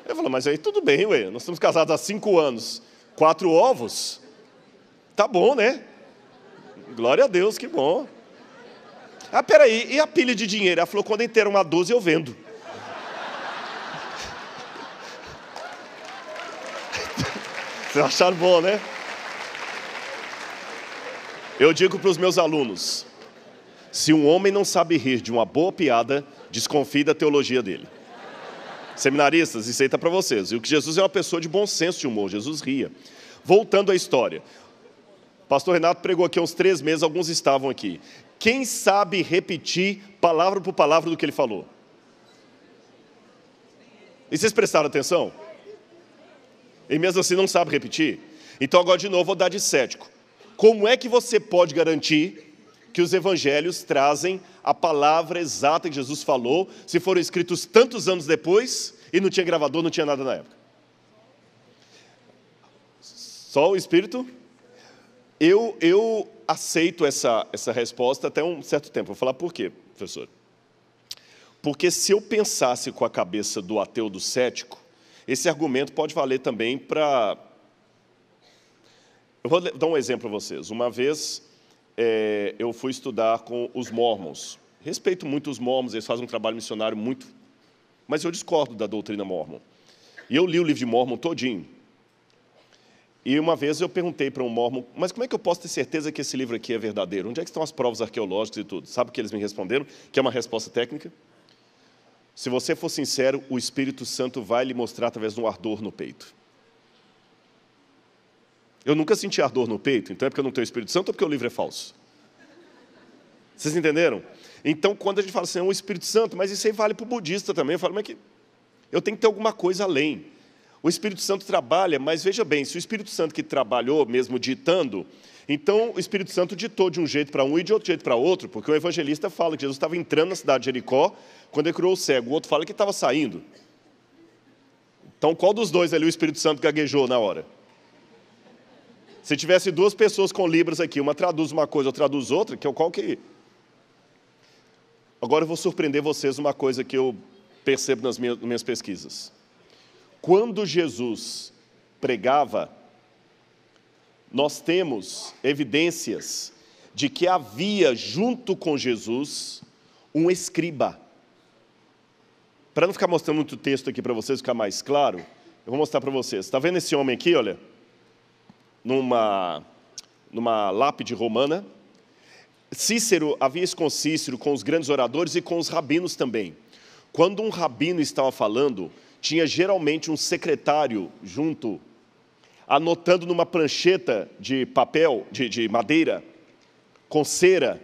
Speaker 1: Eu falo, mas aí tudo bem, ué. Nós estamos casados há 5 anos. 4 ovos? Tá bom, né? Glória a Deus, que bom. Ah, peraí, e a pilha de dinheiro? Ela falou, quando inteira uma 12 eu vendo. Vocês acharam bom, né? Eu digo para os meus alunos, se um homem não sabe rir de uma boa piada, desconfie da teologia dele. Seminaristas, isso aí está para vocês. E o que Jesus é uma pessoa de bom senso de humor, Jesus ria. Voltando à história. Pastor Renato pregou aqui há uns 3 meses, alguns estavam aqui. Quem sabe repetir palavra por palavra do que ele falou? E vocês prestaram atenção? E mesmo assim não sabe repetir? Então agora de novo vou dar de cético. Como é que você pode garantir que os evangelhos trazem a palavra exata que Jesus falou, se foram escritos tantos anos depois e não tinha gravador, não tinha nada na época. Só o Espírito? Eu aceito essa resposta até um certo tempo. Vou falar por quê, professor. Porque se eu pensasse com a cabeça do ateu, do cético, esse argumento pode valer também para... Eu vou dar um exemplo a vocês. Uma vez eu fui estudar com os mormons. Respeito muito os mormons, eles fazem um trabalho missionário muito... Mas eu discordo da doutrina mormon. E eu li o livro de Mormon todinho. E uma vez eu perguntei para um mormon, mas como é que eu posso ter certeza que esse livro aqui é verdadeiro? Onde é que estão as provas arqueológicas e tudo? Sabe o que eles me responderam? Que é uma resposta técnica. Se você for sincero, o Espírito Santo vai lhe mostrar através de um ardor no peito. Eu nunca senti ardor no peito, então é porque eu não tenho o Espírito Santo ou porque o livro é falso? Vocês entenderam? Então, quando a gente fala assim, é o Espírito Santo, mas isso aí vale para o budista também, eu falo, mas que eu tenho que ter alguma coisa além. O Espírito Santo trabalha, mas veja bem, se o Espírito Santo que trabalhou mesmo ditando, então o Espírito Santo ditou de um jeito para um e de outro jeito para outro, porque o evangelista fala que Jesus estava entrando na cidade de Jericó quando ele curou o cego, o outro fala que estava saindo. Então, qual dos dois ali o Espírito Santo gaguejou na hora? Se tivesse duas pessoas com libras aqui, uma traduz uma coisa, outra traduz outra, qual que... Agora eu vou surpreender vocês uma coisa que eu percebo nas minhas pesquisas. Quando Jesus pregava, nós temos evidências de que havia junto com Jesus um escriba. Para não ficar mostrando muito texto aqui para vocês, ficar mais claro, eu vou mostrar para vocês. Está vendo esse homem aqui, olha? Numa lápide romana. Cícero, havia isso com Cícero, com os grandes oradores e com os rabinos também. Quando um rabino estava falando, tinha geralmente um secretário junto, anotando numa prancheta de papel, de madeira, com cera,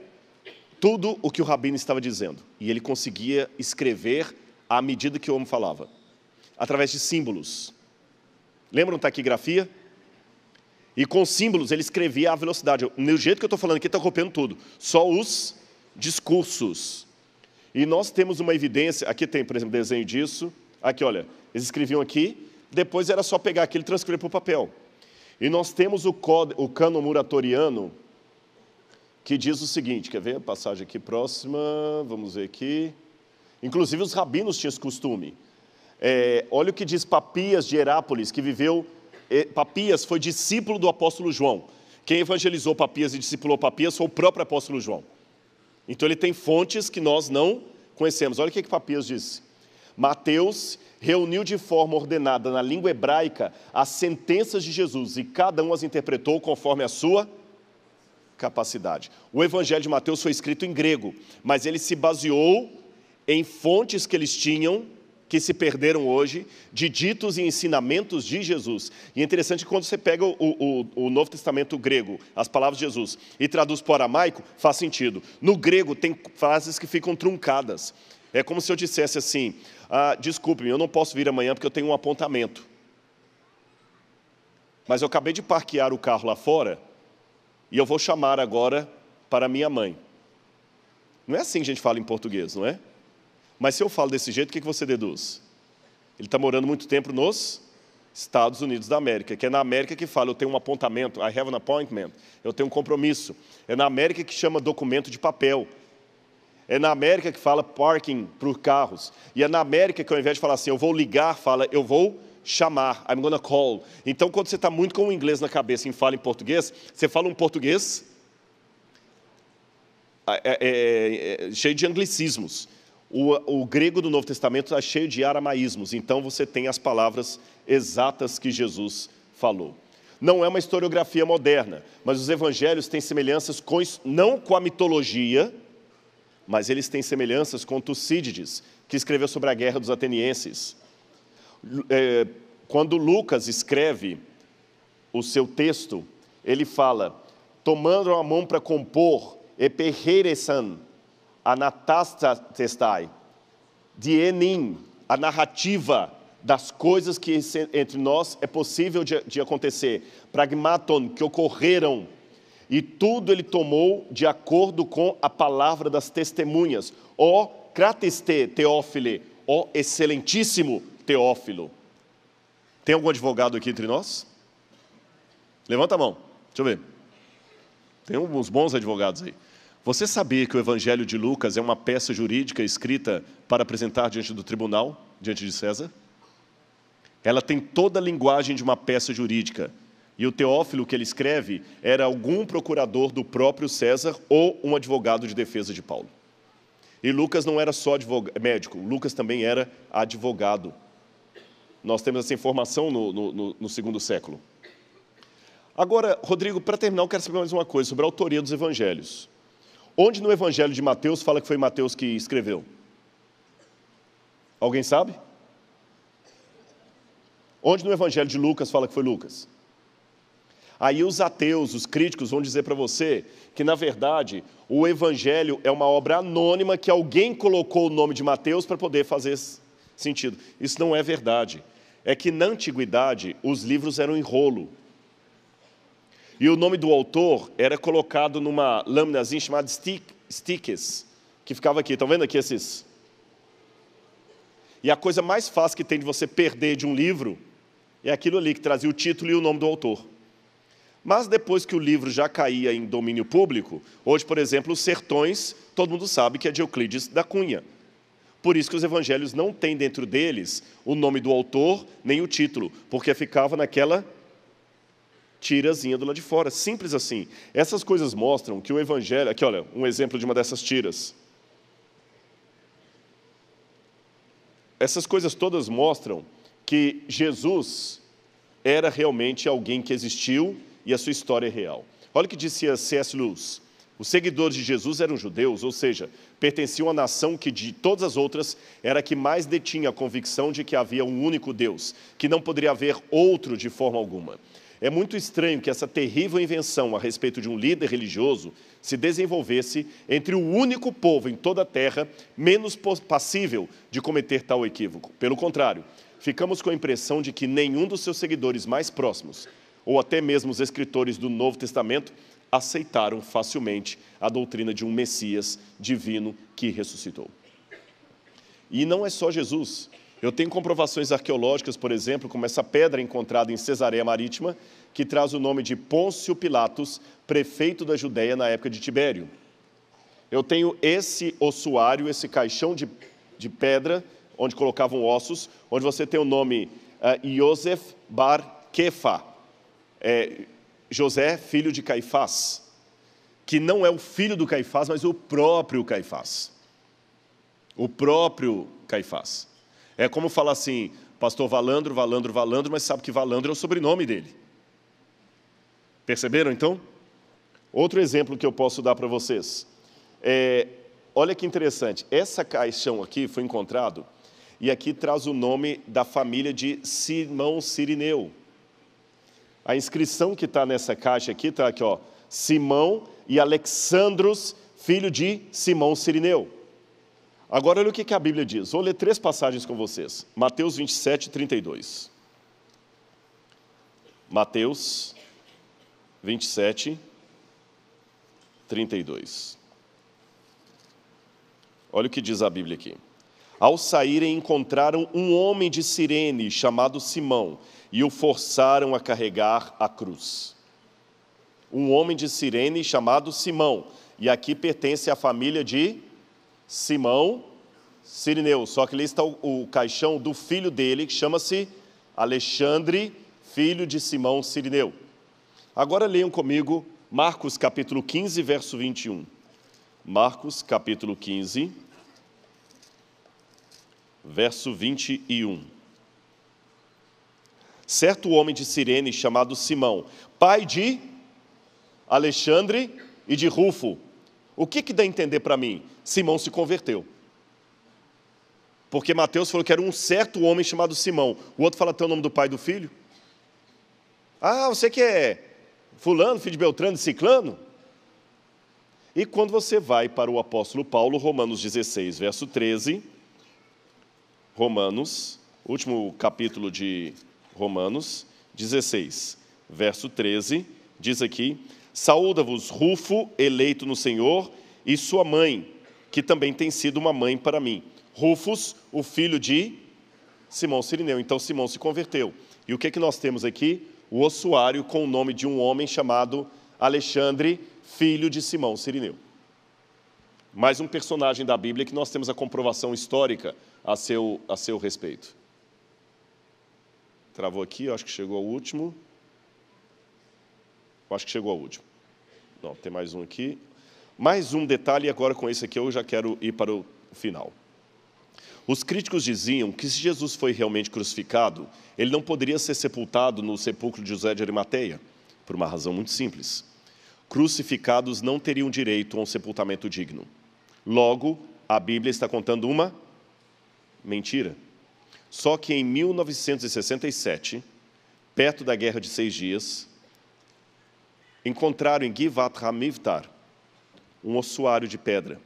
Speaker 1: tudo o que o rabino estava dizendo. E ele conseguia escrever à medida que o homem falava, através de símbolos. Lembram taquigrafia? E com símbolos ele escrevia à velocidade. No jeito que eu estou falando aqui, está copiando tudo. Só os discursos. E nós temos uma evidência, aqui tem, por exemplo, desenho disso. Aqui, olha, eles escreviam aqui, depois era só pegar aquilo e transcrever para o papel. E nós temos o cânon muratoriano, que diz o seguinte, quer ver a passagem aqui próxima, vamos ver aqui. Inclusive os rabinos tinham esse costume. Olha o que diz Papias de Herápolis, que viveu... Papias foi discípulo do apóstolo João. Quem evangelizou Papias e discipulou Papias foi o próprio apóstolo João. Então ele tem fontes que nós não conhecemos. Olha o que Papias disse. Mateus reuniu de forma ordenada na língua hebraica as sentenças de Jesus e cada um as interpretou conforme a sua capacidade. O evangelho de Mateus foi escrito em grego, mas ele se baseou em fontes que eles tinham, que se perderam hoje, de ditos e ensinamentos de Jesus. E é interessante que quando você pega o Novo Testamento grego, as palavras de Jesus, e traduz para o aramaico, faz sentido. No grego tem frases que ficam truncadas. É como se eu dissesse assim, desculpe-me, eu não posso vir amanhã porque eu tenho um apontamento. Mas eu acabei de parquear o carro lá fora, e eu vou chamar agora para minha mãe. Não é assim que a gente fala em português, não é? Mas se eu falo desse jeito, o que você deduz? Ele está morando muito tempo nos Estados Unidos da América, que é na América que fala, eu tenho um apontamento, I have an appointment, eu tenho um compromisso. É na América que chama documento de papel. É na América que fala parking para carros. E é na América que ao invés de falar assim, eu vou ligar, fala, eu vou chamar, I'm gonna call. Então, quando você está muito com o inglês na cabeça e fala em português, você fala um português cheio de anglicismos. O grego do Novo Testamento está cheio de aramaísmos, então você tem as palavras exatas que Jesus falou. Não é uma historiografia moderna, mas os evangelhos têm semelhanças não com a mitologia, mas eles têm semelhanças com Tucídides, que escreveu sobre a guerra dos atenienses. Quando Lucas escreve o seu texto, ele fala, tomando a mão para compor, epeheresan, anatastastai, dienim, a narrativa das coisas que entre nós é possível de acontecer, pragmaton, que ocorreram, e tudo ele tomou de acordo com a palavra das testemunhas. Ó crateste Teófile, ó excelentíssimo Teófilo. Tem algum advogado aqui entre nós? Levanta a mão, deixa eu ver. Tem uns bons advogados aí. Você sabia que o Evangelho de Lucas é uma peça jurídica escrita para apresentar diante do tribunal, diante de César? Ela tem toda a linguagem de uma peça jurídica. E o Teófilo que ele escreve era algum procurador do próprio César ou um advogado de defesa de Paulo. E Lucas não era só médico, Lucas também era advogado. Nós temos essa informação no segundo século. Agora, Rodrigo, para terminar, eu quero saber mais uma coisa sobre a autoria dos evangelhos. Onde no Evangelho de Mateus fala que foi Mateus que escreveu? Alguém sabe? Onde no Evangelho de Lucas fala que foi Lucas? Aí os ateus, os críticos vão dizer para você que, na verdade, o Evangelho é uma obra anônima que alguém colocou o nome de Mateus para poder fazer sentido. Isso não é verdade. É que, na antiguidade, os livros eram em rolo. E o nome do autor era colocado numa lâminazinha chamada stickes, que ficava aqui. Estão vendo aqui esses? E a coisa mais fácil que tem de você perder de um livro é aquilo ali que trazia o título e o nome do autor. Mas depois que o livro já caía em domínio público, hoje, por exemplo, os Sertões, todo mundo sabe que é de Euclides da Cunha. Por isso que os evangelhos não têm dentro deles o nome do autor, nem o título, porque ficava naquela tirazinha do lado de fora, simples assim. Essas coisas mostram que o evangelho... Aqui, olha, um exemplo de uma dessas tiras. Essas coisas todas mostram que Jesus era realmente alguém que existiu e a sua história é real. Olha o que disse C.S. Lewis. Os seguidores de Jesus eram judeus, ou seja, pertenciam à nação que de todas as outras era a que mais detinha a convicção de que havia um único Deus, que não poderia haver outro de forma alguma. É muito estranho que essa terrível invenção a respeito de um líder religioso se desenvolvesse entre o único povo em toda a terra menos passível de cometer tal equívoco. Pelo contrário, ficamos com a impressão de que nenhum dos seus seguidores mais próximos, ou até mesmo os escritores do Novo Testamento, aceitaram facilmente a doutrina de um Messias divino que ressuscitou. E não é só Jesus. Eu tenho comprovações arqueológicas, por exemplo, como essa pedra encontrada em Cesareia Marítima, que traz o nome de Pôncio Pilatos, prefeito da Judéia na época de Tibério. Eu tenho esse ossuário, esse caixão de pedra, onde colocavam ossos, onde você tem o nome Yosef Bar Kefa, José, filho de Caifás, que não é o filho do Caifás, mas o próprio Caifás. O próprio Caifás. É como falar assim, pastor Valandro, Valandro, Valandro, mas sabe que Valandro é o sobrenome dele. Perceberam, então? Outro exemplo que eu posso dar para vocês. Olha que interessante, essa caixão aqui foi encontrado, e aqui traz o nome da família de Simão Cirineu. A inscrição que está nessa caixa aqui, está aqui, ó, Simão e Alexandros, filho de Simão Cirineu. Agora, olha o que a Bíblia diz. Vou ler 3 passagens com vocês. Mateus 27, 32. Mateus 27, 32. Olha o que diz a Bíblia aqui. Ao saírem, encontraram um homem de Cirene, chamado Simão, e o forçaram a carregar a cruz. Um homem de Cirene chamado Simão. E aqui pertence à família de Simão Cirineu, só que ali está o caixão do filho dele, que chama-se Alexandre, filho de Simão Cirineu. Agora leiam comigo Marcos capítulo 15, verso 21. Marcos capítulo 15, verso 21. Certo homem de Cirene chamado Simão, pai de Alexandre e de Rufo. O que dá a entender para mim? Simão se converteu. Porque Mateus falou que era um certo homem chamado Simão. O outro fala até o nome do pai e do filho. Ah, você que é fulano, filho de Beltrano, de Ciclano? E quando você vai para o apóstolo Paulo, Romanos 16, verso 13, Romanos, último capítulo de Romanos, 16, verso 13, diz aqui, Saúda-vos Rufo, eleito no Senhor, e sua mãe, que também tem sido uma mãe para mim. Rufus, o filho de Simão Cirineu. Então Simão se converteu. E o que é que nós temos aqui? O ossuário com o nome de um homem chamado Alexandre, filho de Simão Cirineu. Mais um personagem da Bíblia que nós temos a comprovação histórica a seu respeito. Travou aqui, eu acho que chegou ao último. Eu acho que chegou ao último. Não, tem mais um aqui. Mais um detalhe, agora com esse aqui eu já quero ir para o final. Os críticos diziam que se Jesus foi realmente crucificado, ele não poderia ser sepultado no sepulcro de José de Arimateia, por uma razão muito simples. Crucificados não teriam direito a um sepultamento digno. Logo, a Bíblia está contando uma mentira. Só que em 1967, perto da Guerra de 6 Dias, encontraram em Givat Hamivtar um ossuário de pedra,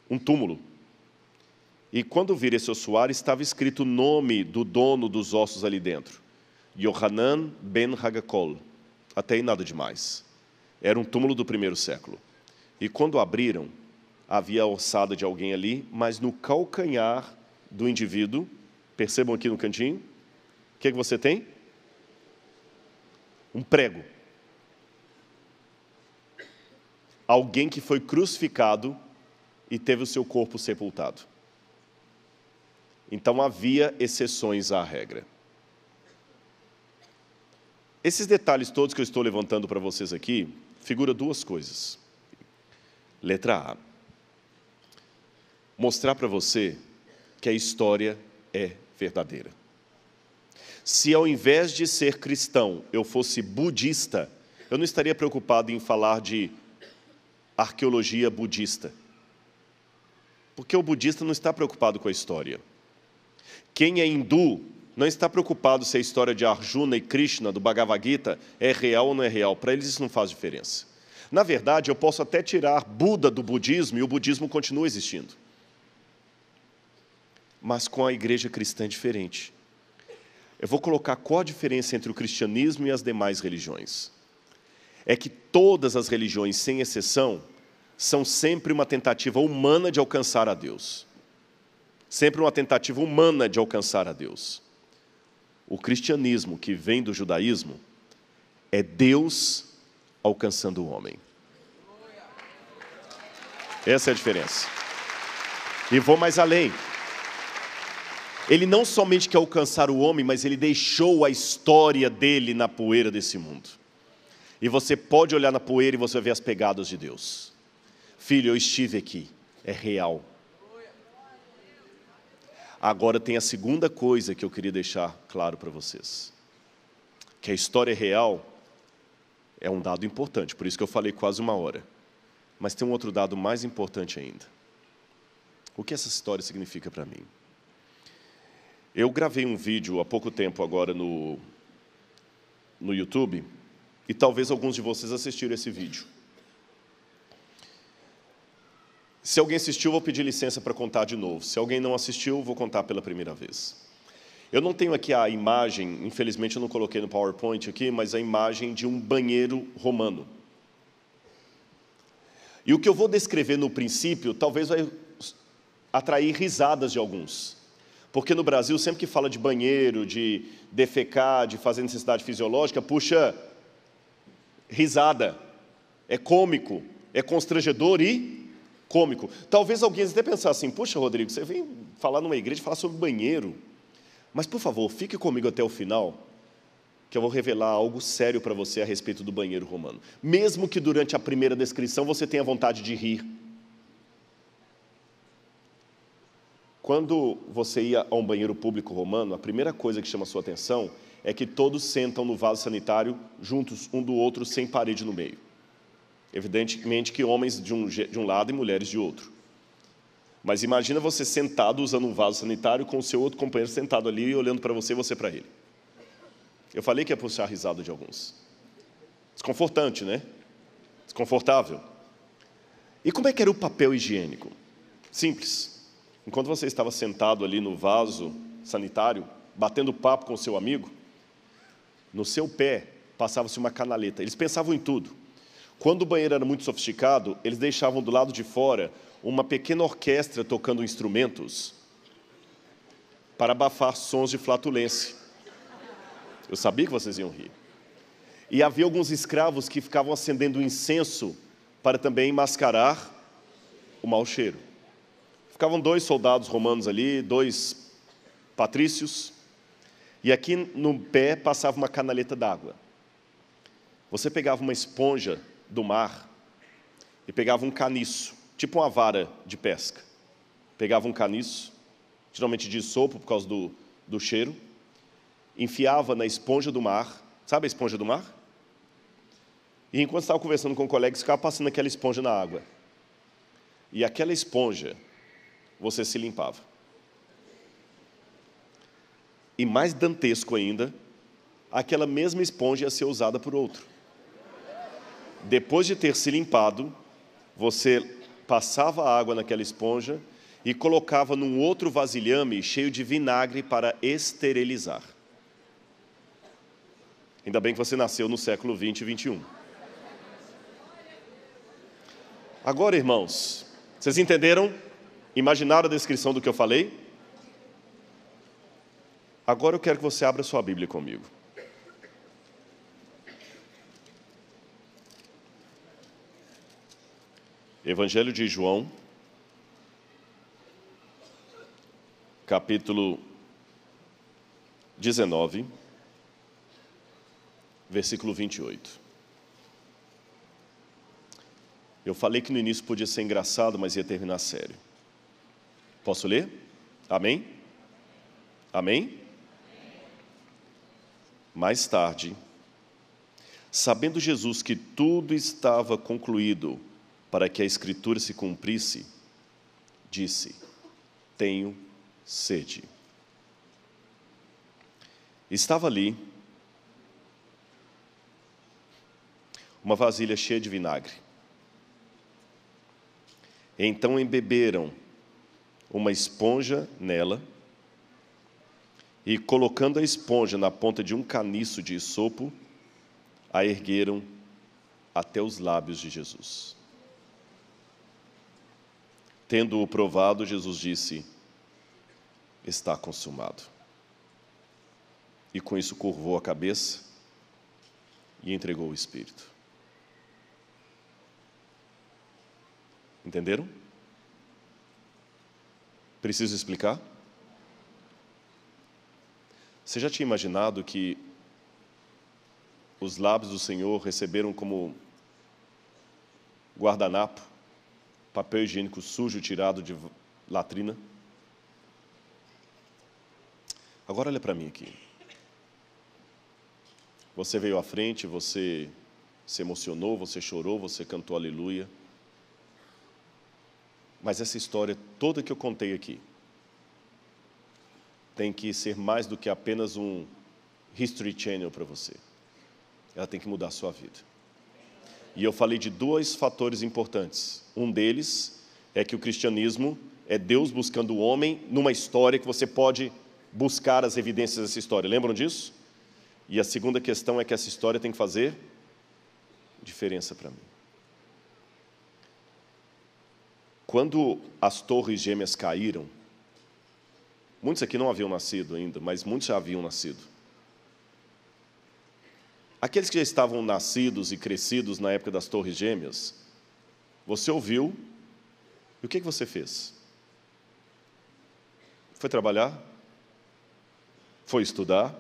Speaker 1: um túmulo. E quando viram esse ossuário, estava escrito o nome do dono dos ossos ali dentro. Yohanan ben Hagakol. Até aí nada demais. Era um túmulo do primeiro século. E quando abriram, havia a ossada de alguém ali, mas no calcanhar do indivíduo, percebam aqui no cantinho, o que você tem? Um prego. Alguém que foi crucificado e teve o seu corpo sepultado. Então havia exceções à regra. Esses detalhes todos que eu estou levantando para vocês aqui, figura duas coisas. Letra A. Mostrar para você que a história é verdadeira. Se ao invés de ser cristão, eu fosse budista, eu não estaria preocupado em falar de arqueologia budista. Porque o budista não está preocupado com a história. Quem é hindu não está preocupado se a história de Arjuna e Krishna, do Bhagavad Gita, é real ou não é real. Para eles isso não faz diferença. Na verdade, eu posso até tirar Buda do budismo e o budismo continua existindo. Mas com a igreja cristã é diferente. Eu vou colocar qual a diferença entre o cristianismo e as demais religiões. É que todas as religiões, sem exceção, são sempre uma tentativa humana de alcançar a Deus. Sempre uma tentativa humana de alcançar a Deus. O cristianismo, que vem do judaísmo, é Deus alcançando o homem. Essa é a diferença. E vou mais além. Ele não somente quer alcançar o homem, mas ele deixou a história dele na poeira desse mundo. E você pode olhar na poeira e você vai ver as pegadas de Deus. Filho, eu estive aqui. É real. Agora tem a segunda coisa que eu queria deixar claro para vocês. Que a história é real é um dado importante, por isso que eu falei quase 1 hora. Mas tem um outro dado mais importante ainda. O que essa história significa para mim? Eu gravei um vídeo há pouco tempo agora no YouTube, e talvez alguns de vocês assistiram esse vídeo. Se alguém assistiu, vou pedir licença para contar de novo. Se alguém não assistiu, vou contar pela primeira vez. Eu não tenho aqui a imagem, infelizmente eu não coloquei no PowerPoint aqui, mas a imagem de um banheiro romano. E o que eu vou descrever no princípio, talvez vai atrair risadas de alguns. Porque no Brasil, sempre que fala de banheiro, de defecar, de fazer necessidade fisiológica, puxa risada. É cômico, é constrangedor e cômico. Talvez alguém até pensar assim, puxa, Rodrigo, você vem falar numa igreja, falar sobre banheiro. Mas, por favor, fique comigo até o final, que eu vou revelar algo sério para você a respeito do banheiro romano. Mesmo que durante a primeira descrição você tenha vontade de rir. Quando você ia a um banheiro público romano, a primeira coisa que chama a sua atenção é que todos sentam no vaso sanitário juntos um do outro, sem parede no meio. Evidentemente que homens de um lado e mulheres de outro. Mas imagina você sentado usando um vaso sanitário com o seu outro companheiro sentado ali e olhando para você e você para ele. Eu falei que ia puxar a risada de alguns. Desconfortante, né? Desconfortável. E como é que era o papel higiênico? Simples. Enquanto você estava sentado ali no vaso sanitário, batendo papo com o seu amigo, no seu pé passava-se uma canaleta. Eles pensavam em tudo. Quando o banheiro era muito sofisticado, eles deixavam do lado de fora uma pequena orquestra tocando instrumentos para abafar sons de flatulência. Eu sabia que vocês iam rir. E havia alguns escravos que ficavam acendendo incenso para também mascarar o mau cheiro. Ficavam 2 soldados romanos ali, 2 patrícios, e aqui no pé passava uma canaleta d'água. Você pegava uma esponja do mar e pegava um caniço, tipo uma vara de pesca. Pegava um caniço, geralmente de isopo por causa do cheiro, enfiava na esponja do mar. Sabe a esponja do mar? E enquanto estava conversando com um colega, ficava passando aquela esponja na água. E aquela esponja, você se limpava. E mais dantesco ainda, aquela mesma esponja ia ser usada por outro. Depois de ter se limpado, você passava a água naquela esponja e colocava num outro vasilhame cheio de vinagre para esterilizar. Ainda bem que você nasceu no século 20 e 21. Agora, irmãos, vocês entenderam? Imaginaram a descrição do que eu falei? Agora eu quero que você abra sua Bíblia comigo. Evangelho de João, capítulo 19, versículo 28. Eu falei que no início podia ser engraçado, mas ia terminar sério. Posso ler? Amém? Amém? Mais tarde, sabendo Jesus que tudo estava concluído para que a Escritura se cumprisse, disse: tenho sede. Estava ali uma vasilha cheia de vinagre. Então embeberam uma esponja nela e, colocando a esponja na ponta de um caniço de isopo, a ergueram até os lábios de Jesus. Tendo-o provado, Jesus disse: está consumado. E com isso curvou a cabeça e entregou o Espírito. Entenderam? Preciso explicar? Você já tinha imaginado que os lábios do Senhor receberam como guardanapo papel higiênico sujo tirado de latrina? Agora olha para mim aqui. Você veio à frente, você se emocionou, você chorou, você cantou aleluia. Mas essa história toda que eu contei aqui tem que ser mais do que apenas um History Channel para você. Ela tem que mudar a sua vida. E eu falei de 2 fatores importantes. Um deles é que o cristianismo é Deus buscando o homem numa história que você pode buscar as evidências dessa história. Lembram disso? E a segunda questão é que essa história tem que fazer diferença para mim. Quando as torres gêmeas caíram, muitos aqui não haviam nascido ainda, mas muitos já haviam nascido. Aqueles que já estavam nascidos e crescidos na época das torres gêmeas, você ouviu, e o que você fez? Foi trabalhar? Foi estudar?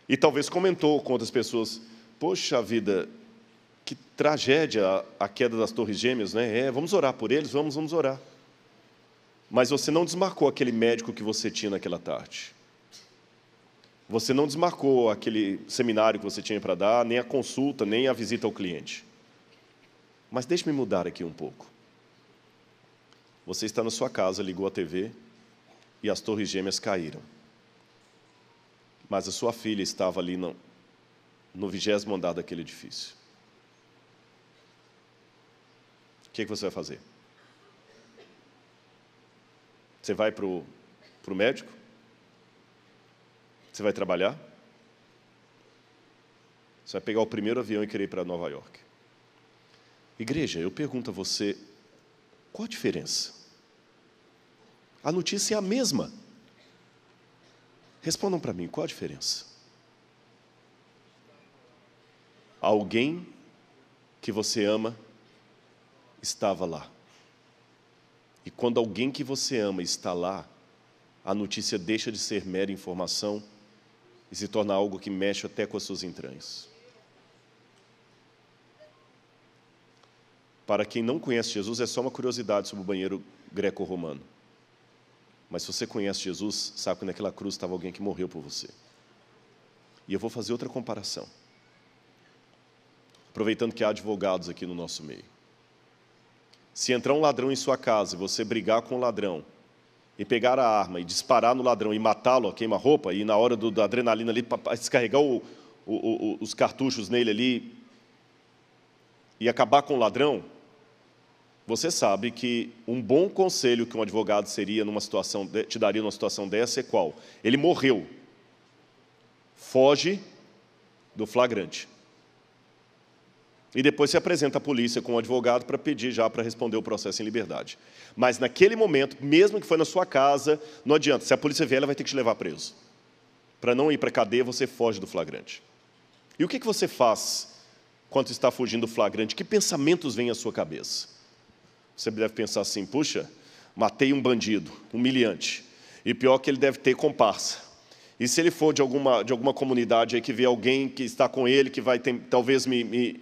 Speaker 1: E talvez comentou com outras pessoas: poxa vida, que tragédia a queda das torres gêmeas, né? Vamos orar por eles, vamos orar. Mas você não desmarcou aquele médico que você tinha naquela tarde. Você não desmarcou aquele seminário que você tinha para dar, nem a consulta, nem a visita ao cliente. Mas deixe-me mudar aqui um pouco. Você está na sua casa, ligou a TV e as torres gêmeas caíram. Mas a sua filha estava ali no 20º andar daquele edifício. O que você vai fazer? Você vai para o médico? Você vai trabalhar? Você vai pegar o primeiro avião e querer ir para Nova York. Igreja, eu pergunto a você, qual a diferença? A notícia é a mesma. Respondam para mim, qual a diferença? Alguém que você ama estava lá. E quando alguém que você ama está lá, a notícia deixa de ser mera informação e se torna algo que mexe até com as suas entranhas. Para quem não conhece Jesus, é só uma curiosidade sobre o banheiro greco-romano. Mas se você conhece Jesus, sabe que naquela cruz estava alguém que morreu por você. E eu vou fazer outra comparação. Aproveitando que há advogados aqui no nosso meio. Se entrar um ladrão em sua casa e você brigar com o ladrão, e pegar a arma e disparar no ladrão e matá-lo a queima-roupa, e na hora da adrenalina ali, para descarregar os cartuchos nele ali, e acabar com o ladrão, você sabe que um bom conselho que um advogado te daria numa situação dessa é qual? Ele morreu. Foge do flagrante. E depois se apresenta à polícia com o advogado para pedir já para responder o processo em liberdade. Mas naquele momento, mesmo que foi na sua casa, não adianta. Se a polícia vier, ela vai ter que te levar preso. Para não ir para a cadeia, você foge do flagrante. E o que você faz quando está fugindo do flagrante? Que pensamentos vêm à sua cabeça? Você deve pensar assim, puxa, matei um bandido, humilhante. E pior que ele deve ter comparsa. E se ele for de alguma comunidade aí que vê alguém que está com ele, que vai talvez me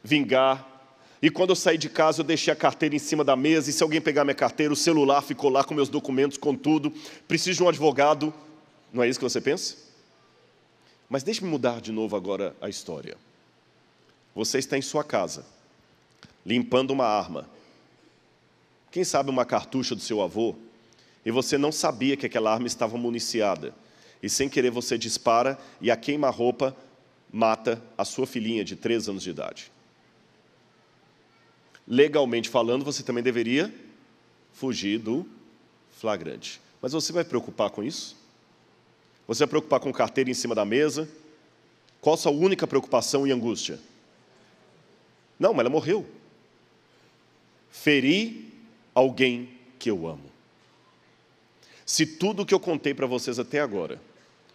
Speaker 1: vingar. E quando eu saí de casa, eu deixei a carteira em cima da mesa, e se alguém pegar minha carteira, o celular ficou lá com meus documentos, com tudo. Preciso de um advogado. Não é isso que você pensa? Mas deixe-me mudar de novo agora a história. Você está em sua casa, limpando uma arma. Quem sabe uma cartucha do seu avô, e você não sabia que aquela arma estava municiada. E sem querer você dispara, e a queima-roupa mata a sua filhinha de 3 anos de idade. Legalmente falando, você também deveria fugir do flagrante. Mas você vai preocupar com isso? Você vai preocupar com carteira em cima da mesa? Qual a sua única preocupação e angústia? Não, mas ela morreu. Feri alguém que eu amo. Se tudo o que eu contei para vocês até agora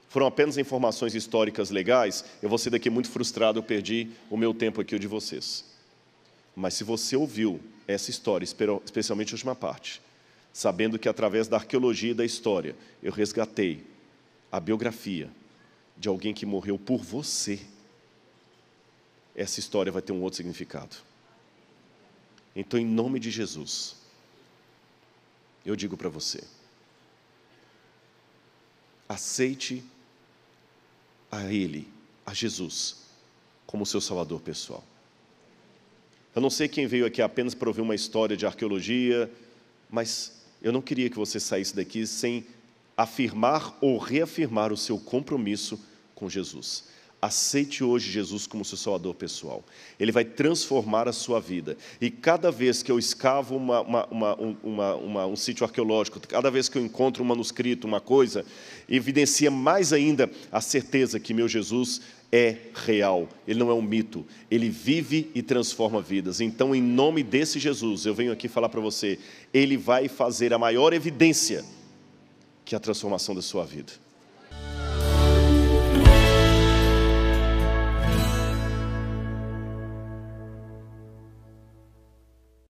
Speaker 1: foram apenas informações históricas legais, eu vou ser daqui muito frustrado, eu perdi o meu tempo aqui, o de vocês. Mas se você ouviu essa história, especialmente a última parte, sabendo que através da arqueologia e da história, eu resgatei a biografia de alguém que morreu por você, essa história vai ter um outro significado. Então, em nome de Jesus, eu digo para você, aceite a Ele, a Jesus, como seu Salvador pessoal. Eu não sei quem veio aqui apenas para ouvir uma história de arqueologia, mas eu não queria que você saísse daqui sem afirmar ou reafirmar o seu compromisso com Jesus. Aceite hoje Jesus como seu Salvador pessoal. Ele vai transformar a sua vida. E cada vez que eu escavo um sítio arqueológico, cada vez que eu encontro um manuscrito, uma coisa, evidencia mais ainda a certeza que meu Jesus é real. Ele não é um mito. Ele vive e transforma vidas. Então, em nome desse Jesus, eu venho aqui falar para você, Ele vai fazer a maior evidência que é a transformação da sua vida.